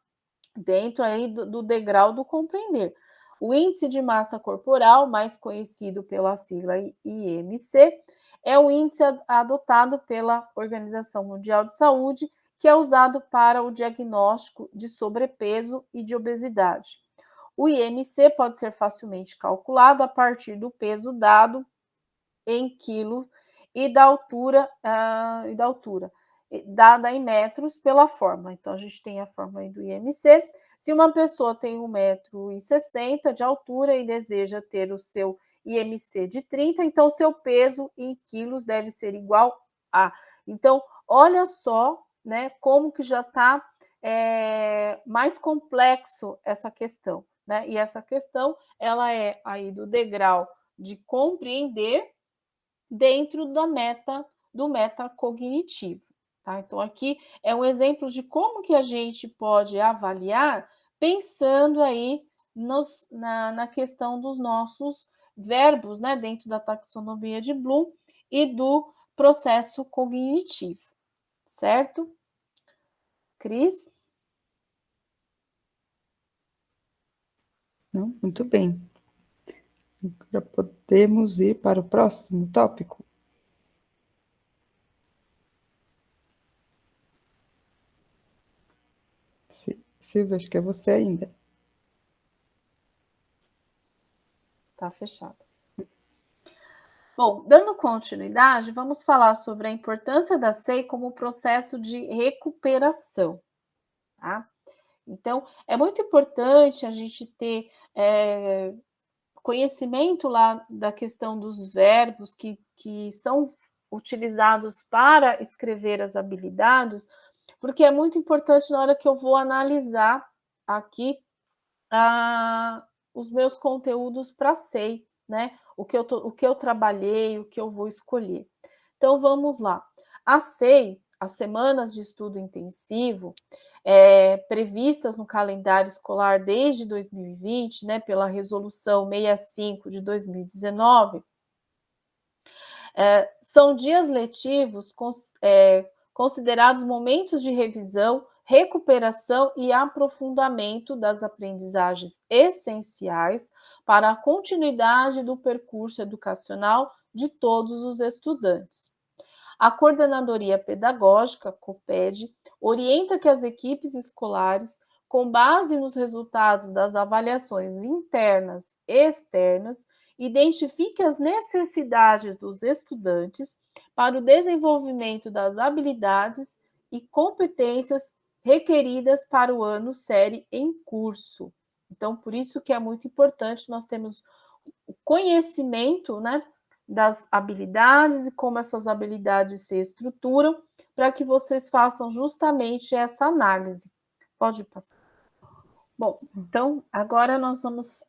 dentro aí do degrau do compreender. O índice de massa corporal, mais conhecido pela sigla IMC, é o índice adotado pela Organização Mundial de Saúde, que é usado para o diagnóstico de sobrepeso e de obesidade. O IMC pode ser facilmente calculado a partir do peso dado em quilos e da altura, dada em metros pela fórmula. Então, a gente tem a fórmula aí do IMC. Se uma pessoa tem 1,60 m de altura e deseja ter o seu IMC de 30, então o seu peso em quilos deve ser igual a. Então, olha só, né, como que já está mais complexo essa questão, né? E essa questão, ela é aí do degrau de compreender dentro do metacognitivo, tá? Então, aqui é um exemplo de como que a gente pode avaliar pensando aí na questão dos nossos verbos, né? Dentro da taxonomia de Bloom e do processo cognitivo, certo? Cris? Não? Muito bem. Agora podemos ir para o próximo tópico. Silvia, acho que é você ainda. Tá fechado. Bom, dando continuidade, vamos falar sobre a importância da SEI como processo de recuperação, tá? Então, é muito importante a gente ter conhecimento lá da questão dos verbos que são utilizados para escrever as habilidades, porque é muito importante na hora que eu vou analisar aqui os meus conteúdos para SEI, né? O que eu trabalhei, o que eu vou escolher. Então, vamos lá. A SEI, as semanas de estudo intensivo, previstas no calendário escolar desde 2020, né, pela Resolução 65 de 2019, são dias letivos considerados momentos de revisão, recuperação e aprofundamento das aprendizagens essenciais para a continuidade do percurso educacional de todos os estudantes. A Coordenadoria Pedagógica, COPED, orienta que as equipes escolares, com base nos resultados das avaliações internas e externas, identifiquem as necessidades dos estudantes para o desenvolvimento das habilidades e competências requeridas para o ano série em curso. Então, por isso que é muito importante nós termos o conhecimento, né, das habilidades e como essas habilidades se estruturam, para que vocês façam justamente essa análise. Pode passar. Bom, então agora nós vamos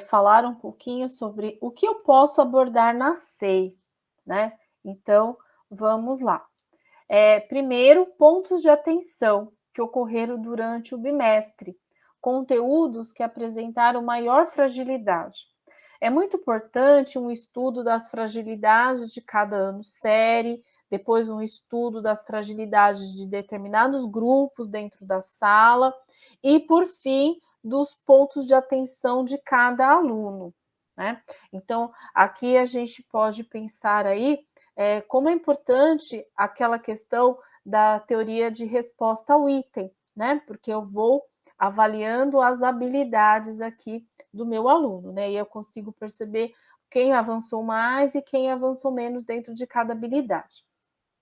falar um pouquinho sobre o que eu posso abordar na SEI, né? Então, vamos lá. Primeiro, pontos de atenção que ocorreram durante o bimestre, conteúdos que apresentaram maior fragilidade. É muito importante um estudo das fragilidades de cada ano série, depois um estudo das fragilidades de determinados grupos dentro da sala e, por fim, dos pontos de atenção de cada aluno, né? Então, aqui a gente pode pensar aí como é importante aquela questão da teoria de resposta ao item, né? Porque eu vou avaliando as habilidades aqui do meu aluno, né? E eu consigo perceber quem avançou mais e quem avançou menos dentro de cada habilidade.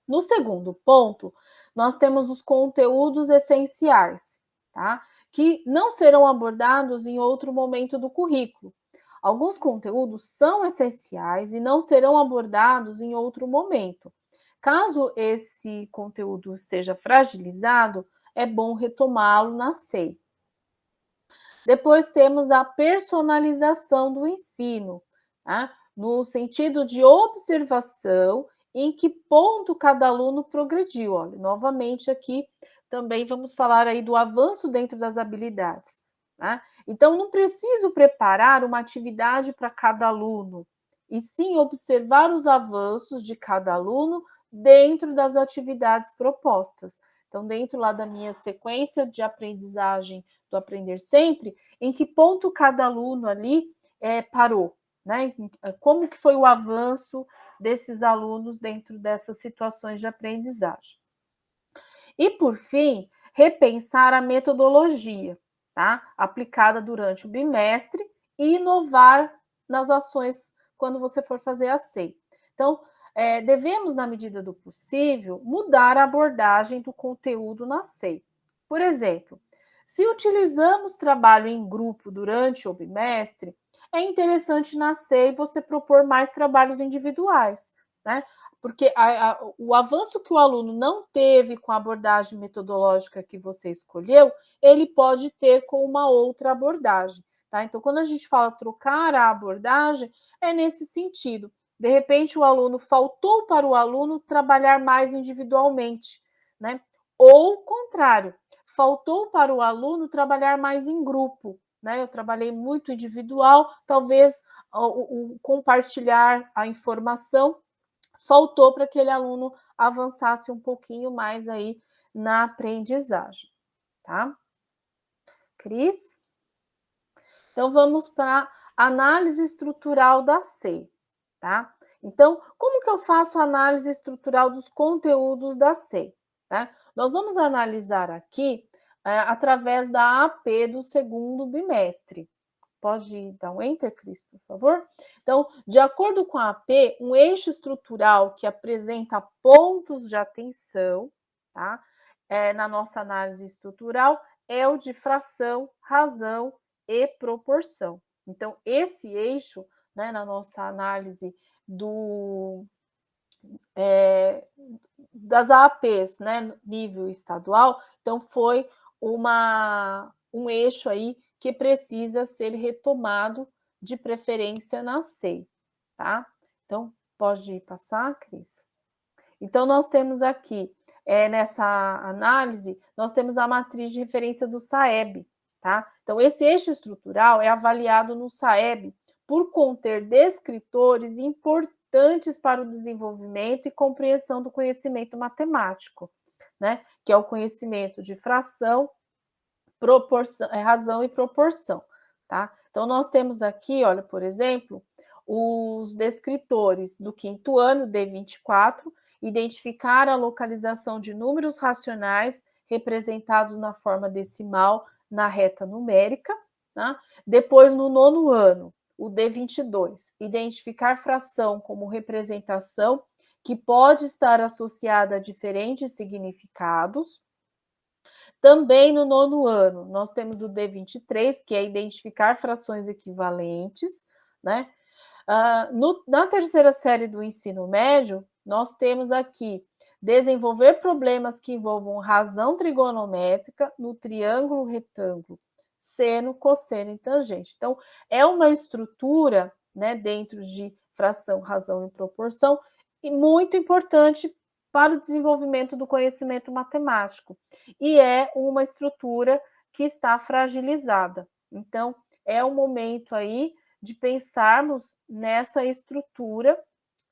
No segundo ponto, nós temos os conteúdos essenciais, tá? Que não serão abordados em outro momento do currículo. Alguns conteúdos são essenciais e não serão abordados em outro momento. Caso esse conteúdo esteja fragilizado, é bom retomá-lo na SEI. Depois temos a personalização do ensino, tá? No sentido de observação em que ponto cada aluno progrediu. Olha, novamente aqui também vamos falar aí do avanço dentro das habilidades. Tá? Então, não preciso preparar uma atividade para cada aluno, e sim observar os avanços de cada aluno dentro das atividades propostas. Então, dentro lá da minha sequência de aprendizagem do Aprender Sempre, em que ponto cada aluno ali parou, né? Como que foi o avanço desses alunos dentro dessas situações de aprendizagem. E, por fim, repensar a metodologia, tá? Aplicada durante o bimestre e inovar nas ações quando você for fazer a SEI. Então, devemos, na medida do possível, mudar a abordagem do conteúdo na SEI. Por exemplo, se utilizamos trabalho em grupo durante o bimestre, é interessante na SEI você propor mais trabalhos individuais, né? Porque o avanço que o aluno não teve com a abordagem metodológica que você escolheu, ele pode ter com uma outra abordagem, tá? Então, quando a gente fala trocar a abordagem, é nesse sentido. De repente, o aluno faltou para o aluno trabalhar mais individualmente, né? Ou o contrário, faltou para o aluno trabalhar mais em grupo, né? Eu trabalhei muito individual, talvez o compartilhar a informação faltou para aquele aluno avançasse um pouquinho mais aí na aprendizagem, tá? Cris? Então, vamos para a análise estrutural da SEI, tá? Então, como que eu faço a análise estrutural dos conteúdos da SEI? Tá? Nós vamos analisar aqui através da AP do segundo bimestre. Pode dar um enter, Cris, por favor? Então, de acordo com a AP, um eixo estrutural que apresenta pontos de atenção, tá? Na nossa análise estrutural, é o de fração, razão e proporção. Então, esse eixo, né, na nossa análise das AAPs, né, nível estadual, então foi um eixo aí que precisa ser retomado, de preferência na SEI, tá? Então, pode passar, Cris? Então, nós temos aqui, nessa análise, nós temos a matriz de referência do SAEB, tá? Então, esse eixo estrutural é avaliado no SAEB por conter descritores importantes para o desenvolvimento e compreensão do conhecimento matemático, né? Que é o conhecimento de fração, proporção, razão e proporção, tá? Então, nós temos aqui, olha, por exemplo, os descritores do quinto ano, D24, identificar a localização de números racionais representados na forma decimal na reta numérica, tá? Depois, no nono ano, o D22, identificar fração como representação que pode estar associada a diferentes significados. Também no nono ano, nós temos o D23, que é identificar frações equivalentes, né? Na terceira série do ensino médio, nós temos aqui desenvolver problemas que envolvam razão trigonométrica no triângulo, retângulo, seno, cosseno e tangente. Então, é uma estrutura, né, dentro de fração, razão e proporção, e muito importante para o desenvolvimento do conhecimento matemático. E é uma estrutura que está fragilizada. Então, é o momento aí de pensarmos nessa estrutura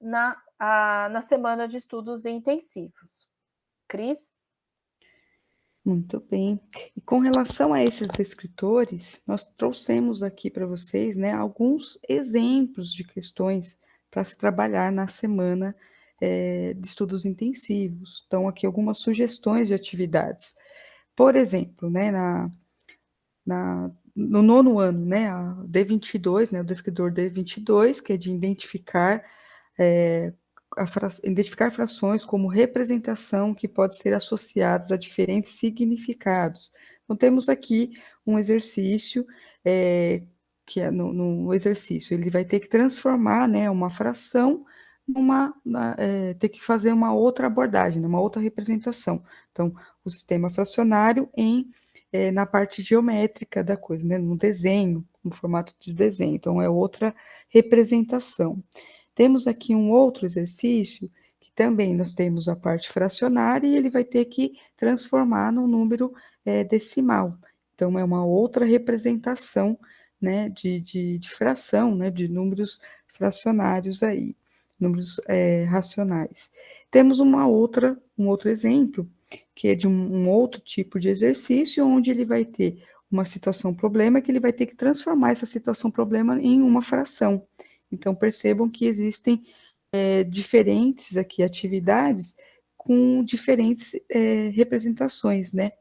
na semana de estudos intensivos. Cris? Muito bem. E com relação a esses descritores, nós trouxemos aqui para vocês, né, alguns exemplos de questões para se trabalhar na semana de estudos intensivos. Então, aqui algumas sugestões de atividades. Por exemplo, né, no nono ano, né, a D22, né, o descritor D22, que é de identificar identificar frações como representação que pode ser associadas a diferentes significados. Então, temos aqui um exercício, que é no exercício, ele vai ter que transformar, né, uma fração ter que fazer uma outra abordagem, uma outra representação. Então, o sistema fracionário na parte geométrica da coisa, né, no desenho, no formato de desenho. Então, é outra representação. Temos aqui um outro exercício, que também nós temos a parte fracionária, e ele vai ter que transformar num número decimal. Então, é uma outra representação, né, de fração, né, de números fracionários aí, números racionais. Temos um outro exemplo, que é de um outro tipo de exercício, onde ele vai ter uma situação problema, que ele vai ter que transformar essa situação problema em uma fração. Então, percebam que existem diferentes aqui atividades com diferentes representações, né?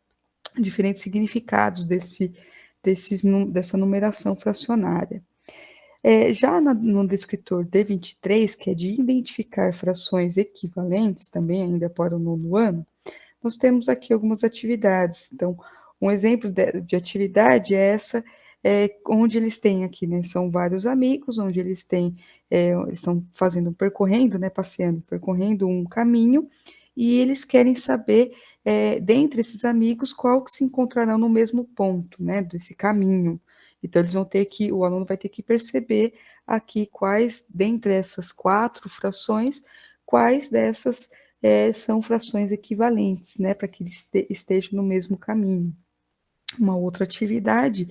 Diferentes significados dessa numeração fracionária. Já no descritor D23, que é de identificar frações equivalentes, também ainda para o nono ano, nós temos aqui algumas atividades. Então, um exemplo de atividade é essa, onde eles têm aqui, né, são vários amigos, onde eles estão percorrendo, né, percorrendo um caminho, e eles querem saber, dentre esses amigos, qual que se encontrarão no mesmo ponto, né, desse caminho. Então, o aluno vai ter que perceber aqui dentre essas 4 frações, quais dessas são frações equivalentes, né, para que eles estejam no mesmo caminho. Uma outra atividade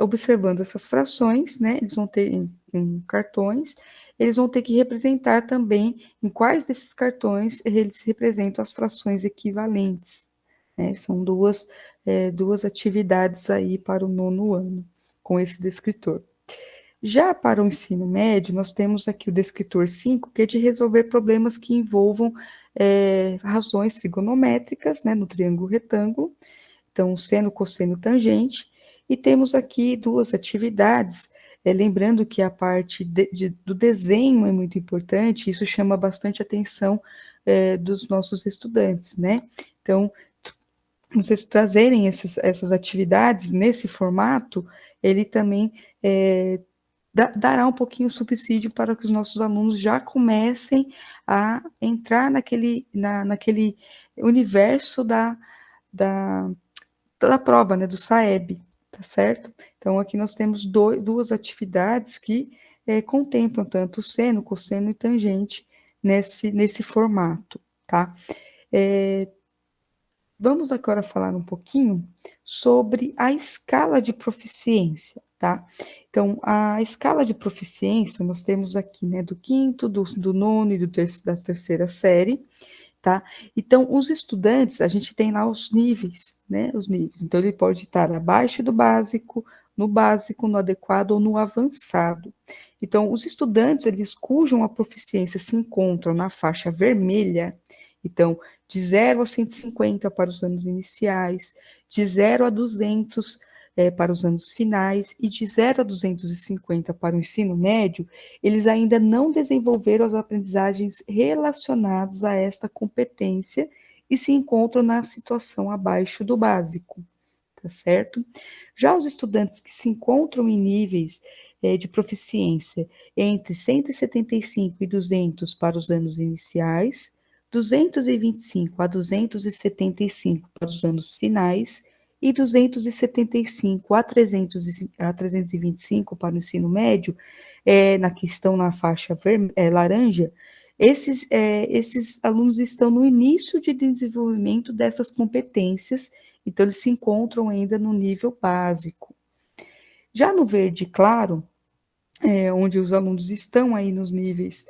observando essas frações, né, eles vão ter em cartões, eles vão ter que representar também em quais desses cartões eles representam as frações equivalentes, né, são duas atividades aí para o nono ano, com esse descritor. Já para o ensino médio, nós temos aqui o descritor 5, que é de resolver problemas que envolvam razões trigonométricas, né, no triângulo retângulo, então seno, cosseno, tangente, e temos aqui 2 atividades, lembrando que a parte do desenho é muito importante, isso chama bastante atenção dos nossos estudantes, né? Então, vocês trazerem essas atividades nesse formato, ele também dará um pouquinho de subsídio para que os nossos alunos já comecem a entrar naquele universo da prova, né, do SAEB, tá certo? Então, aqui nós temos 2 atividades que contemplam tanto o seno, cosseno e tangente nesse formato, tá? Vamos agora falar um pouquinho sobre a escala de proficiência, tá? Então, a escala de proficiência, nós temos aqui, né, do 5º, do nono e da terceira série, tá? Então, os estudantes, a gente tem lá os níveis, né, os níveis. Então, ele pode estar abaixo do básico, no adequado ou no avançado. Então, os estudantes, eles cuja proficiência se encontram na faixa vermelha, então, de 0 a 150 para os anos iniciais, de 0 a 200 para os anos finais e de 0 a 250 para o ensino médio, eles ainda não desenvolveram as aprendizagens relacionadas a esta competência e se encontram na situação abaixo do básico, tá certo? Já os estudantes que se encontram em níveis de proficiência entre 175 e 200 para os anos iniciais, 225 a 275 para os anos finais e 275 a 325 para o ensino médio, na questão na faixa laranja, esses alunos estão no início de desenvolvimento dessas competências, então eles se encontram ainda no nível básico. Já no verde claro, onde os alunos estão aí nos níveis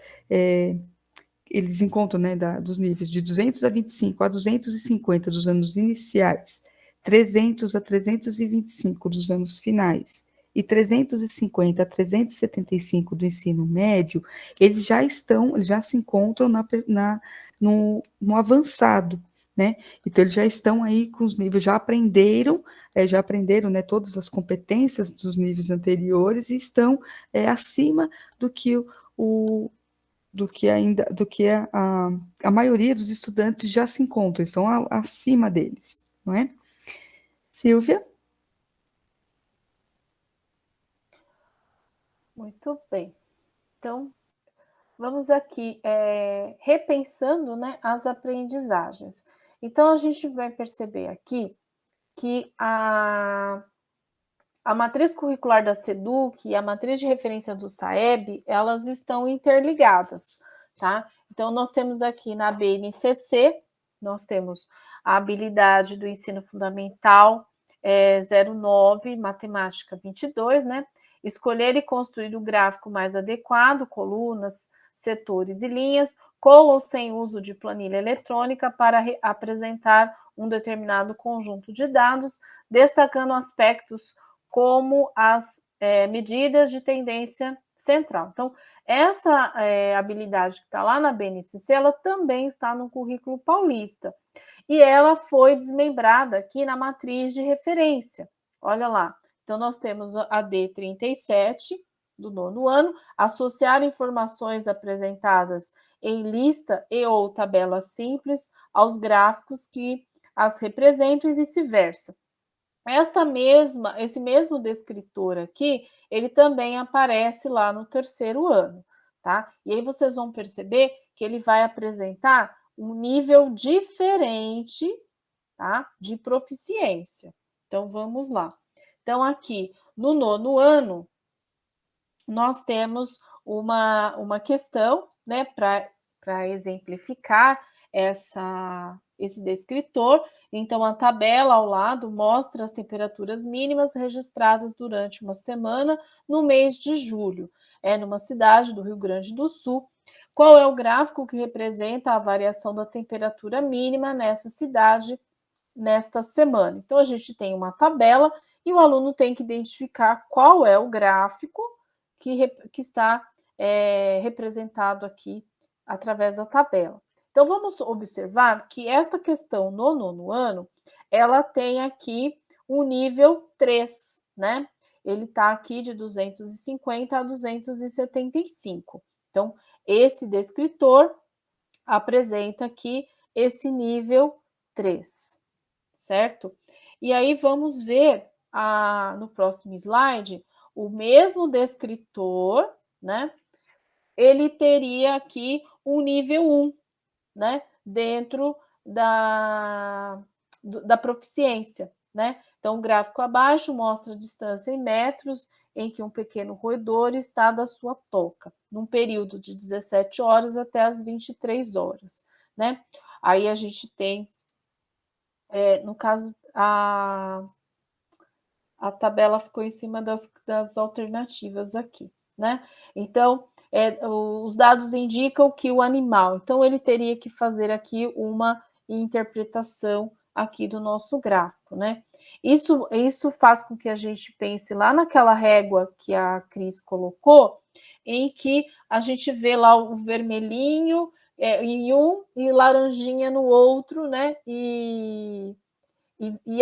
eles encontram, né, dos níveis de 225 a 250 dos anos iniciais, 300 a 325 dos anos finais e 350 a 375 do ensino médio, eles já se encontram no avançado, né? Então, eles já estão aí com os níveis, já aprenderam, né, todas as competências dos níveis anteriores e estão acima do que a maioria dos estudantes já se encontram, estão acima deles, não é? Silvia? Muito bem. Então, vamos aqui repensando, né, as aprendizagens. Então, a gente vai perceber aqui que a matriz curricular da SEDUC e a matriz de referência do SAEB, elas estão interligadas, tá? Então, nós temos aqui na BNCC, nós temos a habilidade do ensino fundamental 09, matemática 22, né? Escolher e construir o gráfico mais adequado, colunas, setores e linhas, com ou sem uso de planilha eletrônica para apresentar um determinado conjunto de dados, destacando aspectos como as medidas de tendência central. Então, essa habilidade que está lá na BNCC, ela também está no currículo paulista. E ela foi desmembrada aqui na matriz de referência. Olha lá. Então, nós temos a D37 do 9º ano, associar informações apresentadas em lista e ou tabela simples aos gráficos que as representam e vice-versa. Esse mesmo descritor aqui, ele também aparece lá no 3º ano, tá? E aí vocês vão perceber que ele vai apresentar um nível diferente, tá? De proficiência. Então, vamos lá. Então, aqui, no 9º ano, nós temos uma questão, né, para exemplificar esse descritor. Então, a tabela ao lado mostra as temperaturas mínimas registradas durante uma semana no mês de julho, numa cidade do Rio Grande do Sul. Qual é o gráfico que representa a variação da temperatura mínima nessa cidade nesta semana? Então, a gente tem uma tabela e o aluno tem que identificar qual é o gráfico que está representado aqui através da tabela. Então, vamos observar que esta questão no 9º ano, ela tem aqui o nível 3, né? Ele está aqui de 250 a 275. Então, esse descritor apresenta aqui esse nível 3, certo? E aí, vamos ver no próximo slide, o mesmo descritor, né? Ele teria aqui um nível 1, né? Dentro da proficiência, né? Então, o gráfico abaixo mostra a distância em metros em que um pequeno roedor está da sua toca, num período de 17 horas até as 23 horas, né? Aí a gente tem, no caso, a tabela ficou em cima das alternativas aqui, né? Então, os dados indicam que o animal, então ele teria que fazer aqui uma interpretação aqui do nosso gráfico, né? Isso faz com que a gente pense lá naquela régua que a Cris colocou, em que a gente vê lá o vermelhinho em um e laranjinha no outro, né? E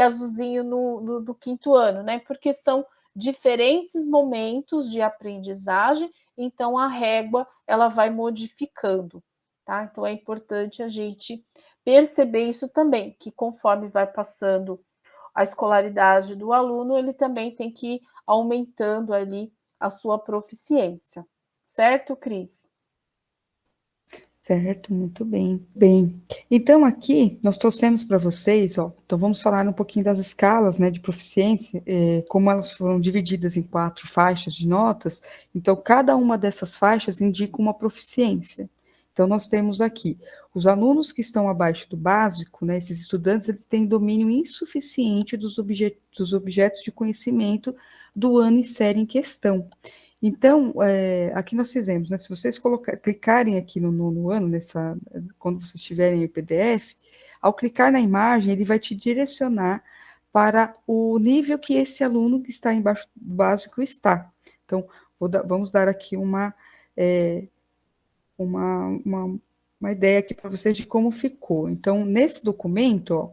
azulzinho do 5º ano, né? Porque são diferentes momentos de aprendizagem, então a régua ela vai modificando, tá? Então é importante a gente perceber isso também, que conforme vai passando a escolaridade do aluno, ele também tem que ir aumentando ali a sua proficiência, certo, Cris? Certo, muito bem. Bem, então aqui nós trouxemos para vocês, ó, então vamos falar um pouquinho das escalas, né, de proficiência, como elas foram divididas em 4 faixas de notas, então cada uma dessas faixas indica uma proficiência. Então nós temos aqui os alunos que estão abaixo do básico, né, esses estudantes, eles têm domínio insuficiente dos objetos de conhecimento do ano e série em questão. Então, aqui nós fizemos, né? Se vocês clicarem aqui no 9º ano, quando vocês tiverem o PDF, ao clicar na imagem, ele vai te direcionar para o nível que esse aluno que está embaixo do básico está. Então, vamos dar aqui uma uma ideia aqui para vocês de como ficou. Então, nesse documento, ó,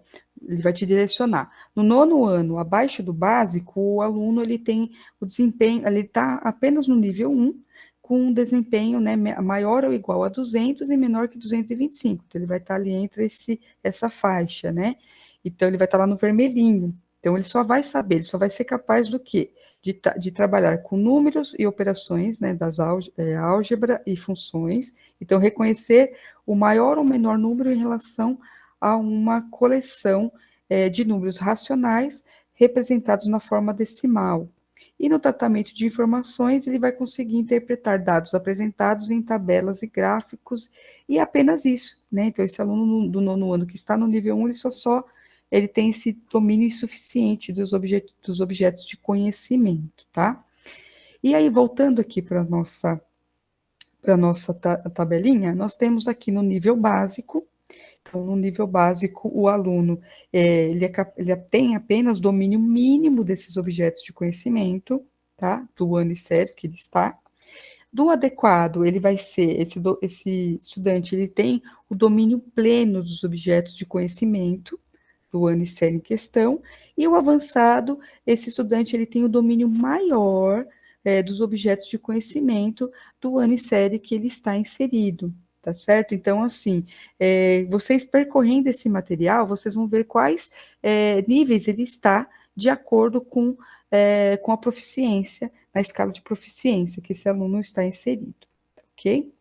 ele vai te direcionar. No 9º ano, abaixo do básico, o aluno ele tem o desempenho, ele está apenas no nível 1, com um desempenho, né, maior ou igual a 200 e menor que 225. Então, ele vai estar ali entre essa faixa, né? Então, ele vai estar lá no vermelhinho. Então, ele só vai saber, ele só vai ser capaz do quê? De trabalhar com números e operações, né, das álgebra e funções. Então, reconhecer o maior ou menor número em relação a uma coleção de números racionais representados na forma decimal. E no tratamento de informações, ele vai conseguir interpretar dados apresentados em tabelas e gráficos, e apenas isso, né? Então, esse aluno do 9º ano que está no nível 1, ele tem esse domínio insuficiente dos objetos de conhecimento, tá? E aí, voltando aqui para a nossa tabelinha, nós temos aqui no nível básico. Então, no nível básico, o aluno ele tem apenas domínio mínimo desses objetos de conhecimento, tá? Do ano e série que ele está. Do adequado, ele vai ser, esse estudante, ele tem o domínio pleno dos objetos de conhecimento, do ano e série em questão, e o avançado, esse estudante, ele tem o domínio maior dos objetos de conhecimento do ano e série que ele está inserido, tá certo? Então, assim, vocês percorrendo esse material, vocês vão ver quais níveis ele está de acordo com a proficiência, na escala de proficiência que esse aluno está inserido, ok?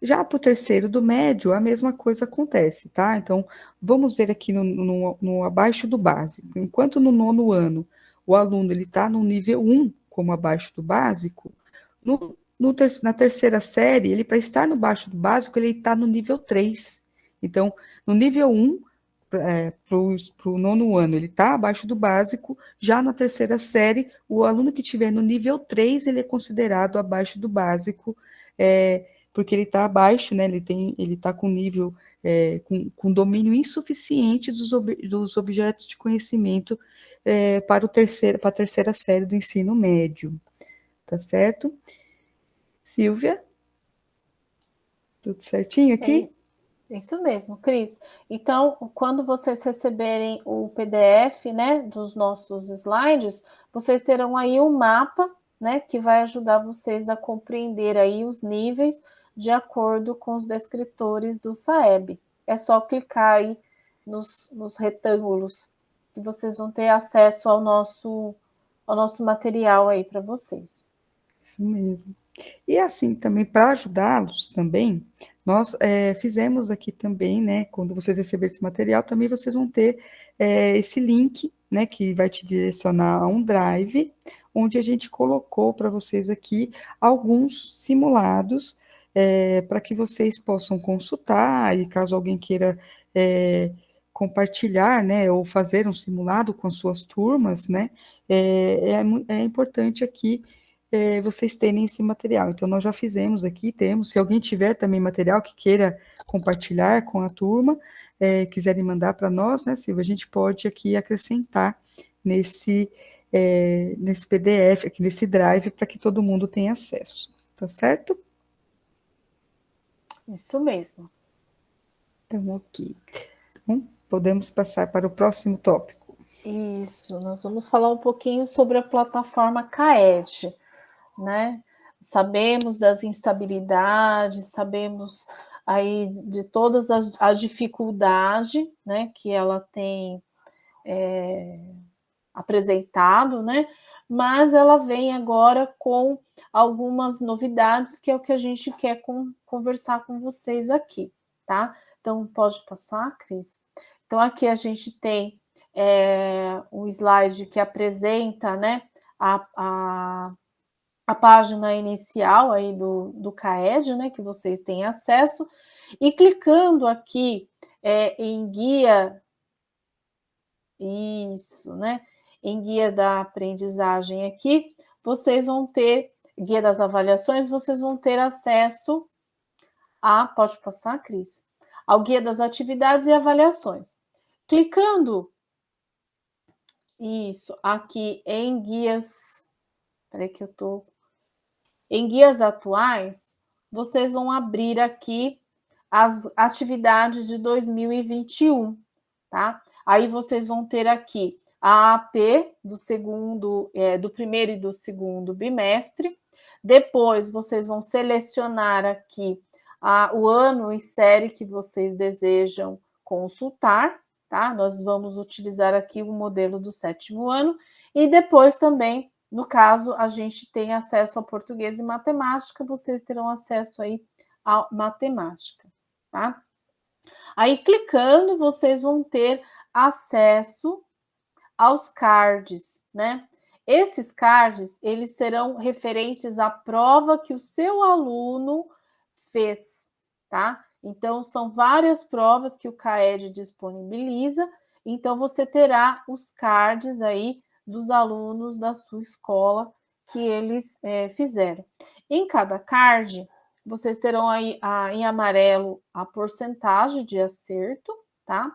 Já para o terceiro do médio, a mesma coisa acontece, tá? Então, vamos ver aqui no abaixo do básico. Enquanto no 9º ano, o aluno está no nível 1, como abaixo do básico, na terceira série, ele para estar no baixo do básico, ele está no nível 3. Então, no nível 1, para o 9º ano, ele está abaixo do básico, já na terceira série, o aluno que estiver no nível 3, ele é considerado abaixo do básico, porque ele está abaixo, né? Ele está com nível, com domínio insuficiente dos objetos de conhecimento para a terceira série do ensino médio. Tá certo? Silvia? Tudo certinho aqui? Isso mesmo, Cris. Então, quando vocês receberem o PDF, né, dos nossos slides, vocês terão aí um mapa, né, que vai ajudar vocês a compreender aí os níveis de acordo com os descritores do SAEB. É só clicar aí nos retângulos que vocês vão ter acesso ao nosso material aí para vocês. Isso mesmo. E assim, também, para ajudá-los também, nós fizemos aqui também, né, quando vocês receberem esse material, também vocês vão ter esse link, né, que vai te direcionar a um drive, onde a gente colocou para vocês aqui alguns simulados para que vocês possam consultar, e caso alguém queira compartilhar, né, ou fazer um simulado com as suas turmas, né, é importante aqui vocês terem esse material. Então, nós já fizemos aqui, temos. Se alguém tiver também material que queira compartilhar com a turma, quiserem mandar para nós, né, Silvia, a gente pode aqui acrescentar nesse PDF, aqui nesse drive, para que todo mundo tenha acesso. Tá certo? Isso mesmo. Então, ok. Então, podemos passar para o próximo tópico. Isso, nós vamos falar um pouquinho sobre a plataforma CAED, né? Sabemos das instabilidades, sabemos aí de todas as dificuldades, né, que ela tem apresentado, né? Mas ela vem agora com algumas novidades, que é o que a gente quer conversar com vocês aqui, tá? Então, pode passar, Cris? Então, aqui a gente tem um slide que apresenta, né, a página inicial aí do CAED, né, que vocês têm acesso, e clicando aqui em guia, isso, né, em guia da aprendizagem aqui, vocês vão ter, guia das avaliações, vocês vão ter acesso pode passar, Cris? Ao guia das atividades e avaliações. Clicando, isso, aqui em guias, peraí que eu tô... Em guias atuais, vocês vão abrir aqui as atividades de 2021, tá? Aí vocês vão ter aqui a AP do primeiro e do segundo bimestre. Depois vocês vão selecionar aqui o ano e série que vocês desejam consultar, tá? Nós vamos utilizar aqui o modelo do 7º ano e depois também, no caso, a gente tem acesso ao português e matemática, vocês terão acesso aí à matemática, tá? Aí, clicando, vocês vão ter acesso aos cards, né? Esses cards, eles serão referentes à prova que o seu aluno fez, tá? Então, são várias provas que o CAED disponibiliza, então você terá os cards aí dos alunos da sua escola que eles fizeram. Em cada card, vocês terão aí em amarelo a porcentagem de acerto, tá?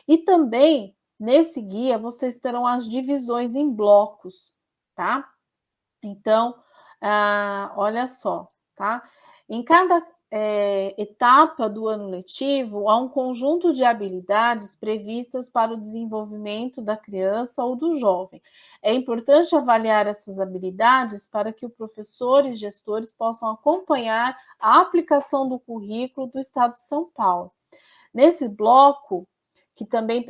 E também, nesse guia, vocês terão as divisões em blocos, tá? Então, olha só, tá? Em cada etapa do ano letivo, há um conjunto de habilidades previstas para o desenvolvimento da criança ou do jovem. É importante avaliar essas habilidades para que o professor e gestores possam acompanhar a aplicação do currículo do Estado de São Paulo. Nesse bloco, que também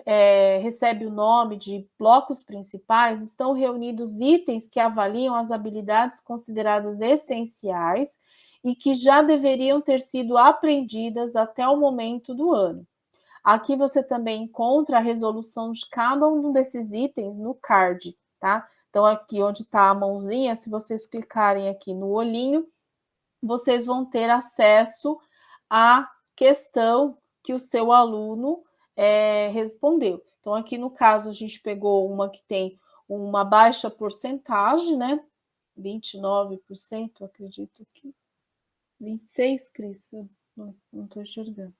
recebe o nome de blocos principais, estão reunidos itens que avaliam as habilidades consideradas essenciais e que já deveriam ter sido aprendidas até o momento do ano. Aqui você também encontra a resolução de cada um desses itens no card, tá? Então, aqui onde está a mãozinha, se vocês clicarem aqui no olhinho, vocês vão ter acesso à questão que o seu aluno respondeu. Então, aqui no caso, a gente pegou uma que tem uma baixa porcentagem, né? 29%, acredito que. 26%, Cris? Não estou enxergando.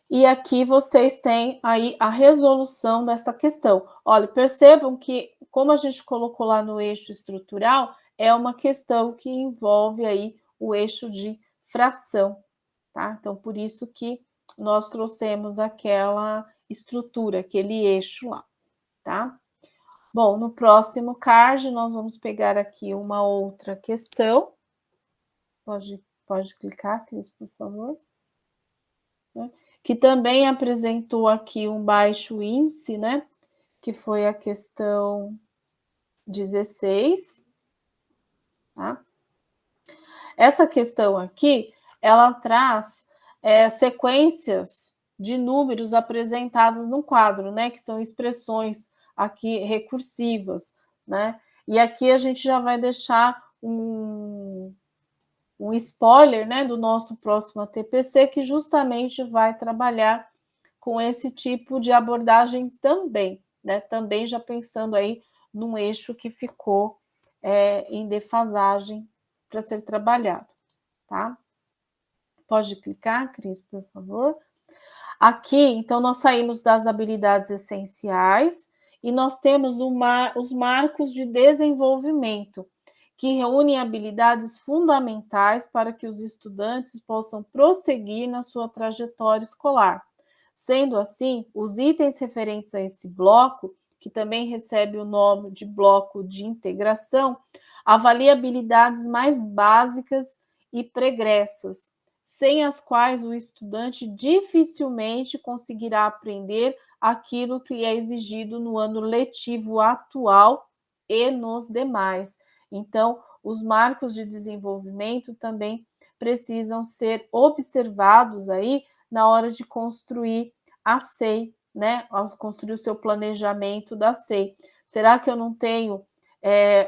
E aqui vocês têm aí a resolução dessa questão. Olha, percebam que, como a gente colocou lá no eixo estrutural, é uma questão que envolve aí o eixo de fração, tá? Então, por isso que nós trouxemos aquela estrutura, aquele eixo lá, tá? Bom, no próximo card, nós vamos pegar aqui uma outra questão. Pode clicar, Cris, por favor. Que também apresentou aqui um baixo índice, né? Que foi a questão 16. Tá? Essa questão aqui, ela traz sequências de números apresentados no quadro, né? Que são expressões aqui recursivas, né? E aqui a gente já vai deixar um spoiler, né, do nosso próximo ATPC, que justamente vai trabalhar com esse tipo de abordagem também, né? Também já pensando aí num eixo que ficou em defasagem para ser trabalhado, tá? Pode clicar, Cris, por favor. Aqui, então, nós saímos das habilidades essenciais e nós temos os marcos de desenvolvimento, que reúnem habilidades fundamentais para que os estudantes possam prosseguir na sua trajetória escolar. Sendo assim, os itens referentes a esse bloco, que também recebe o nome de bloco de integração, avalia habilidades mais básicas e pregressas, sem as quais o estudante dificilmente conseguirá aprender aquilo que lhe é exigido no ano letivo atual e nos demais. Então, os marcos de desenvolvimento também precisam ser observados aí na hora de construir a SEI, né? Ao construir o seu planejamento da SEI. Será que eu não tenho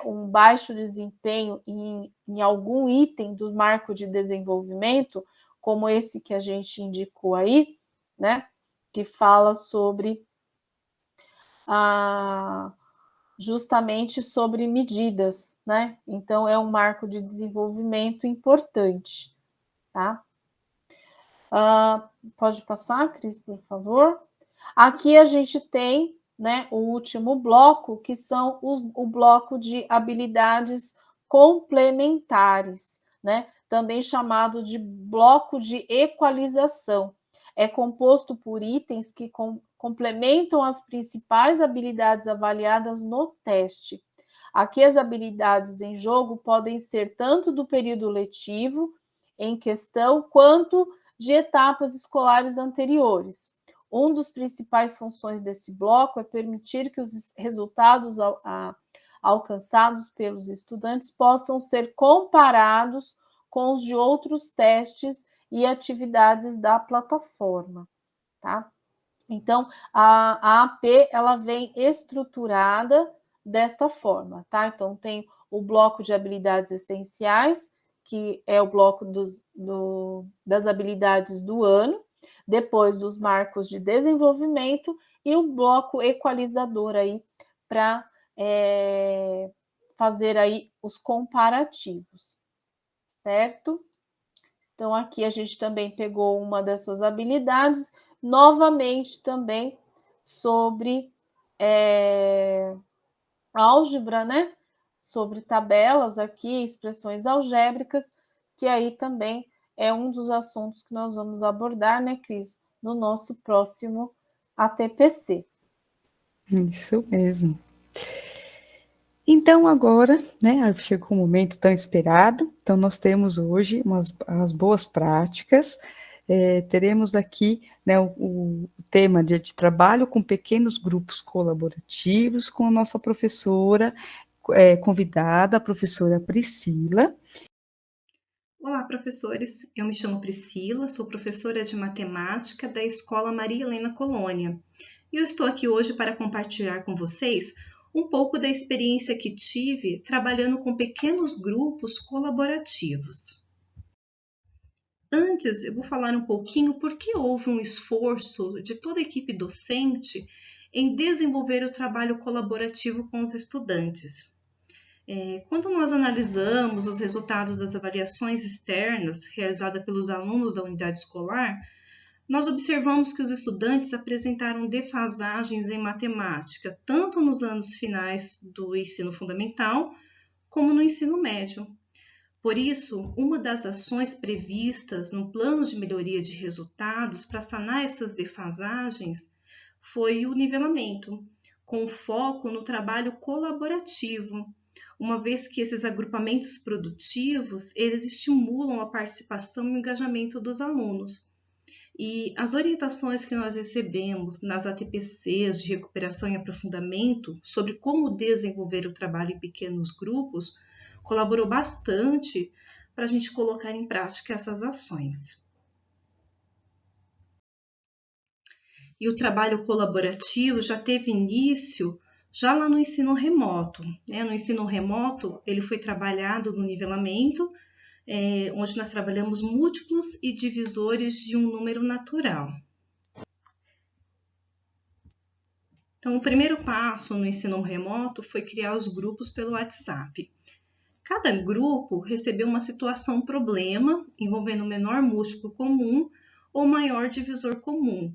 um baixo desempenho em algum item do marco de desenvolvimento, como esse que a gente indicou aí, né? Que fala sobre justamente sobre medidas, né? Então, é um marco de desenvolvimento importante, tá? Pode passar, Cris, por favor? Aqui a gente tem, né, o último bloco, que são o bloco de habilidades complementares, né? Também chamado de bloco de equalização. É composto por itens que complementam as principais habilidades avaliadas no teste. Aqui as habilidades em jogo podem ser tanto do período letivo em questão, quanto de etapas escolares anteriores. Um dos principais funções desse bloco é permitir que os resultados alcançados pelos estudantes possam ser comparados com os de outros testes e atividades da plataforma, tá? Então, a AP, ela vem estruturada desta forma, tá? Então, tem o bloco de habilidades essenciais, que é o bloco das habilidades do ano, depois dos marcos de desenvolvimento e o bloco equalizador aí para fazer aí os comparativos, certo? Então, aqui a gente também pegou uma dessas habilidades, novamente também sobre álgebra, né? Sobre tabelas aqui, expressões algébricas, que aí também é um dos assuntos que nós vamos abordar, né, Cris? No nosso próximo ATPC. Isso mesmo. Então, agora, né, chegou o momento tão esperado. Então, nós temos hoje as boas práticas. Teremos aqui, né, o tema de trabalho com pequenos grupos colaborativos, com a nossa professora convidada, a professora Priscila. Olá, professores. Eu me chamo Priscila, sou professora de matemática da Escola Maria Helena Colônia. E eu estou aqui hoje para compartilhar com vocês um pouco da experiência que tive trabalhando com pequenos grupos colaborativos. Antes, eu vou falar um pouquinho por que houve um esforço de toda a equipe docente em desenvolver o trabalho colaborativo com os estudantes. Quando nós analisamos os resultados das avaliações externas realizadas pelos alunos da unidade escolar, nós observamos que os estudantes apresentaram defasagens em matemática, tanto nos anos finais do ensino fundamental, como no ensino médio. Por isso, uma das ações previstas no plano de melhoria de resultados para sanar essas defasagens foi o nivelamento, com foco no trabalho colaborativo, uma vez que esses agrupamentos produtivos, eles estimulam a participação e o engajamento dos alunos. E as orientações que nós recebemos nas ATPCs de recuperação e aprofundamento sobre como desenvolver o trabalho em pequenos grupos colaborou bastante para a gente colocar em prática essas ações. E o trabalho colaborativo já teve início já lá no ensino remoto. No ensino remoto, ele foi trabalhado no nivelamento, onde nós trabalhamos múltiplos e divisores de um número natural. Então, o primeiro passo no ensino remoto foi criar os grupos pelo WhatsApp. Cada grupo recebeu uma situação problema, envolvendo o menor múltiplo comum ou maior divisor comum.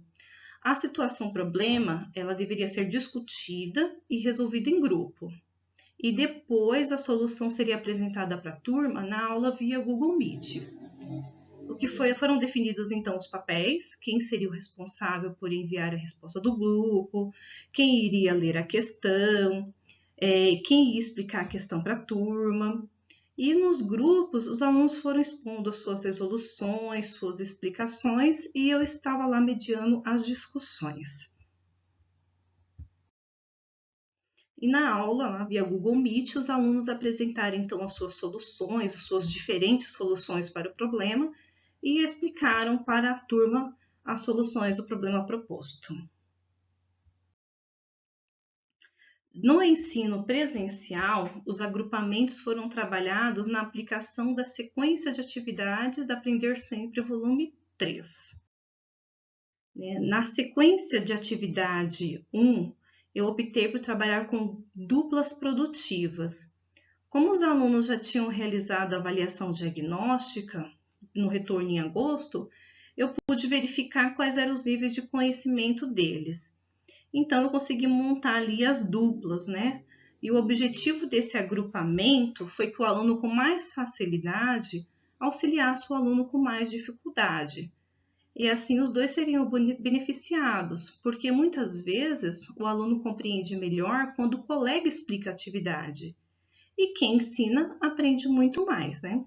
A situação problema, ela deveria ser discutida e resolvida em grupo. E depois a solução seria apresentada para a turma na aula via Google Meet. Foram definidos então os papéis, quem seria o responsável por enviar a resposta do grupo, quem iria ler a questão, quem ia explicar a questão para a turma. E nos grupos, os alunos foram expondo as suas resoluções, suas explicações, e eu estava lá mediando as discussões. E na aula, lá via Google Meet, os alunos apresentaram então as suas soluções, as suas diferentes soluções para o problema, e explicaram para a turma as soluções do problema proposto. No ensino presencial, os agrupamentos foram trabalhados na aplicação da sequência de atividades da Aprender Sempre, volume 3. Na sequência de atividade 1, eu optei por trabalhar com duplas produtivas. Como os alunos já tinham realizado a avaliação diagnóstica no retorno em agosto, eu pude verificar quais eram os níveis de conhecimento deles. Então, eu consegui montar ali as duplas, né? E o objetivo desse agrupamento foi que o aluno com mais facilidade auxiliasse o aluno com mais dificuldade. E assim os dois seriam beneficiados, porque muitas vezes o aluno compreende melhor quando o colega explica a atividade. E quem ensina aprende muito mais, né?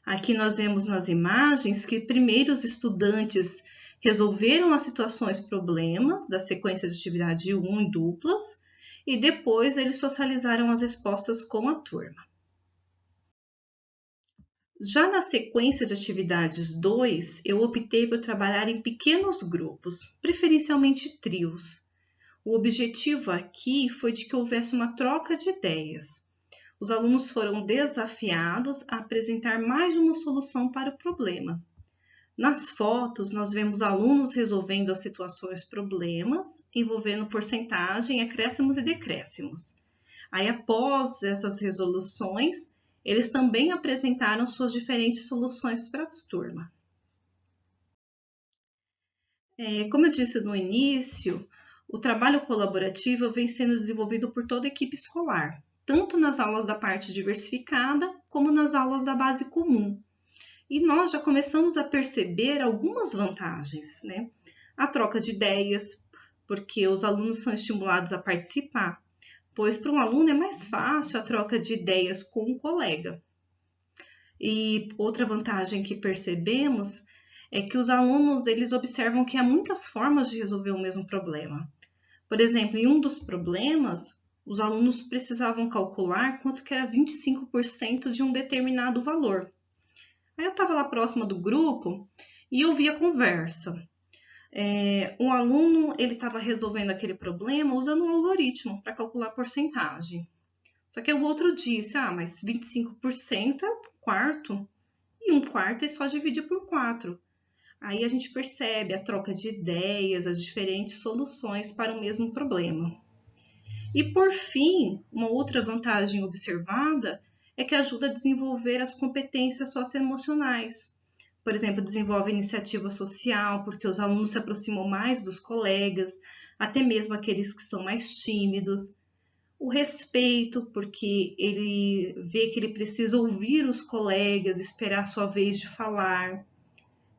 Aqui nós vemos nas imagens que primeiro os estudantes resolveram as situações problemas da sequência de atividade 1 em duplas e depois eles socializaram as respostas com a turma. Já na sequência de atividades 2, eu optei por trabalhar em pequenos grupos, preferencialmente trios. O objetivo aqui foi de que houvesse uma troca de ideias. Os alunos foram desafiados a apresentar mais de uma solução para o problema. Nas fotos, nós vemos alunos resolvendo as situações problemas, envolvendo porcentagem, acréscimos e decréscimos. Aí, após essas resoluções, eles também apresentaram suas diferentes soluções para a turma. Como eu disse no início, o trabalho colaborativo vem sendo desenvolvido por toda a equipe escolar, tanto nas aulas da parte diversificada, como nas aulas da base comum. E nós já começamos a perceber algumas vantagens, né? A troca de ideias, porque os alunos são estimulados a participar, pois para um aluno é mais fácil a troca de ideias com um colega. E outra vantagem que percebemos é que os alunos eles observam que há muitas formas de resolver o mesmo problema. Por exemplo, em um dos problemas, os alunos precisavam calcular quanto que era 25% de um determinado valor. Aí eu estava lá próxima do grupo e ouvi a conversa. Um aluno ele estava resolvendo aquele problema usando um algoritmo para calcular a porcentagem. Só que o outro disse, mas 25% é um quarto, e um quarto é só dividir por 4. Aí a gente percebe a troca de ideias, as diferentes soluções para o mesmo problema. E por fim, uma outra vantagem observada é que ajuda a desenvolver as competências socioemocionais. Por exemplo, desenvolve iniciativa social, porque os alunos se aproximam mais dos colegas, até mesmo aqueles que são mais tímidos. O respeito, porque ele vê que ele precisa ouvir os colegas, esperar a sua vez de falar.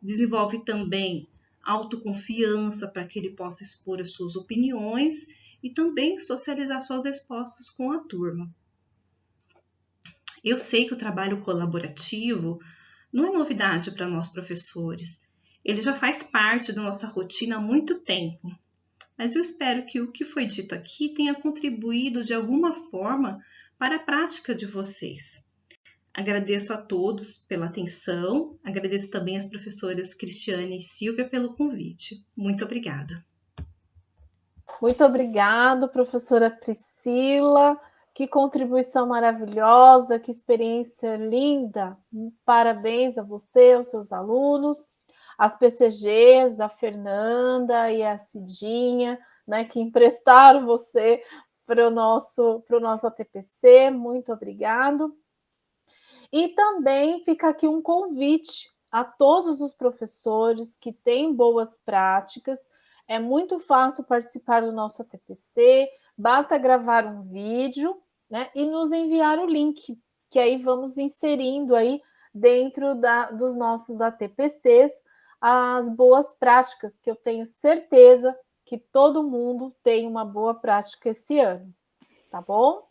Desenvolve também autoconfiança para que ele possa expor as suas opiniões e também socializar suas respostas com a turma. Eu sei que o trabalho colaborativo não é novidade para nós professores. Ele já faz parte da nossa rotina há muito tempo. Mas eu espero que o que foi dito aqui tenha contribuído de alguma forma para a prática de vocês. Agradeço a todos pela atenção, agradeço também às professoras Cristiane e Silvia pelo convite. Muito obrigada. Muito obrigada, professora Priscila. Que contribuição maravilhosa, que experiência linda. Parabéns a você, aos seus alunos, as PCGs, a Fernanda e a Cidinha, né, que emprestaram você para o nosso ATPC. Muito obrigado. E também fica aqui um convite a todos os professores que têm boas práticas. É muito fácil participar do nosso ATPC, basta gravar um vídeo, né, e nos enviar o link, que aí vamos inserindo aí dentro dos nossos ATPCs as boas práticas, que eu tenho certeza que todo mundo tem uma boa prática esse ano, tá bom?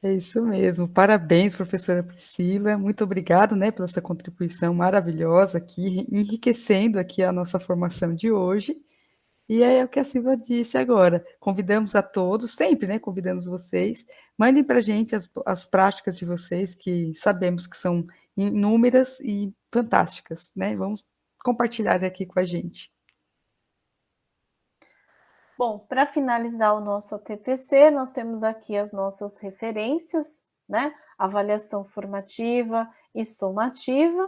É isso mesmo. Parabéns, professora Priscila. Muito obrigada, né, pela sua contribuição maravilhosa aqui, enriquecendo aqui a nossa formação de hoje. E é o que a Silvia disse agora. Convidamos a todos, sempre, né? Convidamos vocês. Mandem para a gente as práticas de vocês, que sabemos que são inúmeras e fantásticas, né? Vamos compartilhar aqui com a gente. Bom, para finalizar o nosso ATPC, nós temos aqui as nossas referências, né? Avaliação formativa e somativa.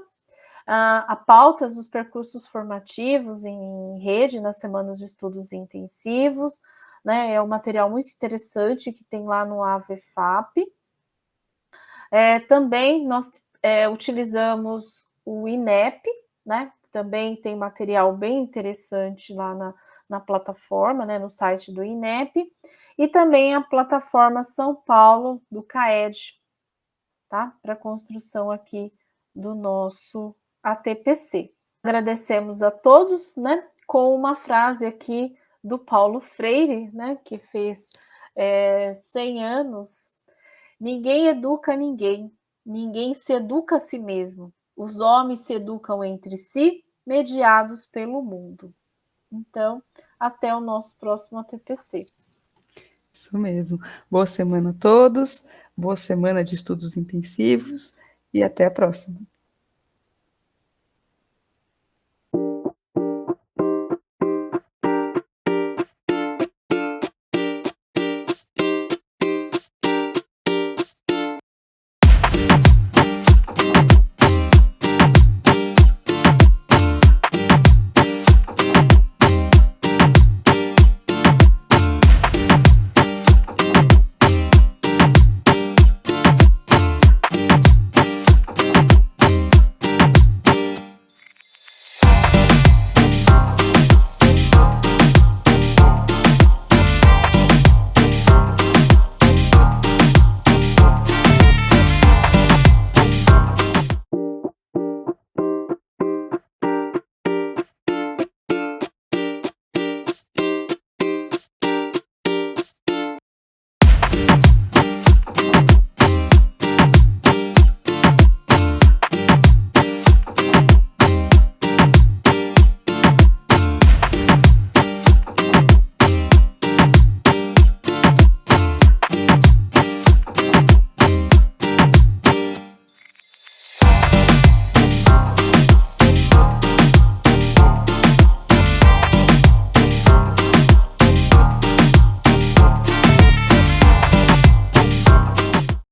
A pauta dos percursos formativos em rede nas semanas de estudos intensivos, né? É um material muito interessante que tem lá no AVFAP. Também nós utilizamos o INEP, né? Também tem material bem interessante lá na plataforma, né, no site do INEP, e também a plataforma São Paulo do CAED, tá? Para construção aqui do nosso ATPC. Agradecemos a todos, né, com uma frase aqui do Paulo Freire, né, que fez 100 anos. Ninguém educa ninguém, ninguém se educa a si mesmo. Os homens se educam entre si, mediados pelo mundo. Então, até o nosso próximo ATPC. Isso mesmo. Boa semana a todos, boa semana de estudos intensivos e até a próxima.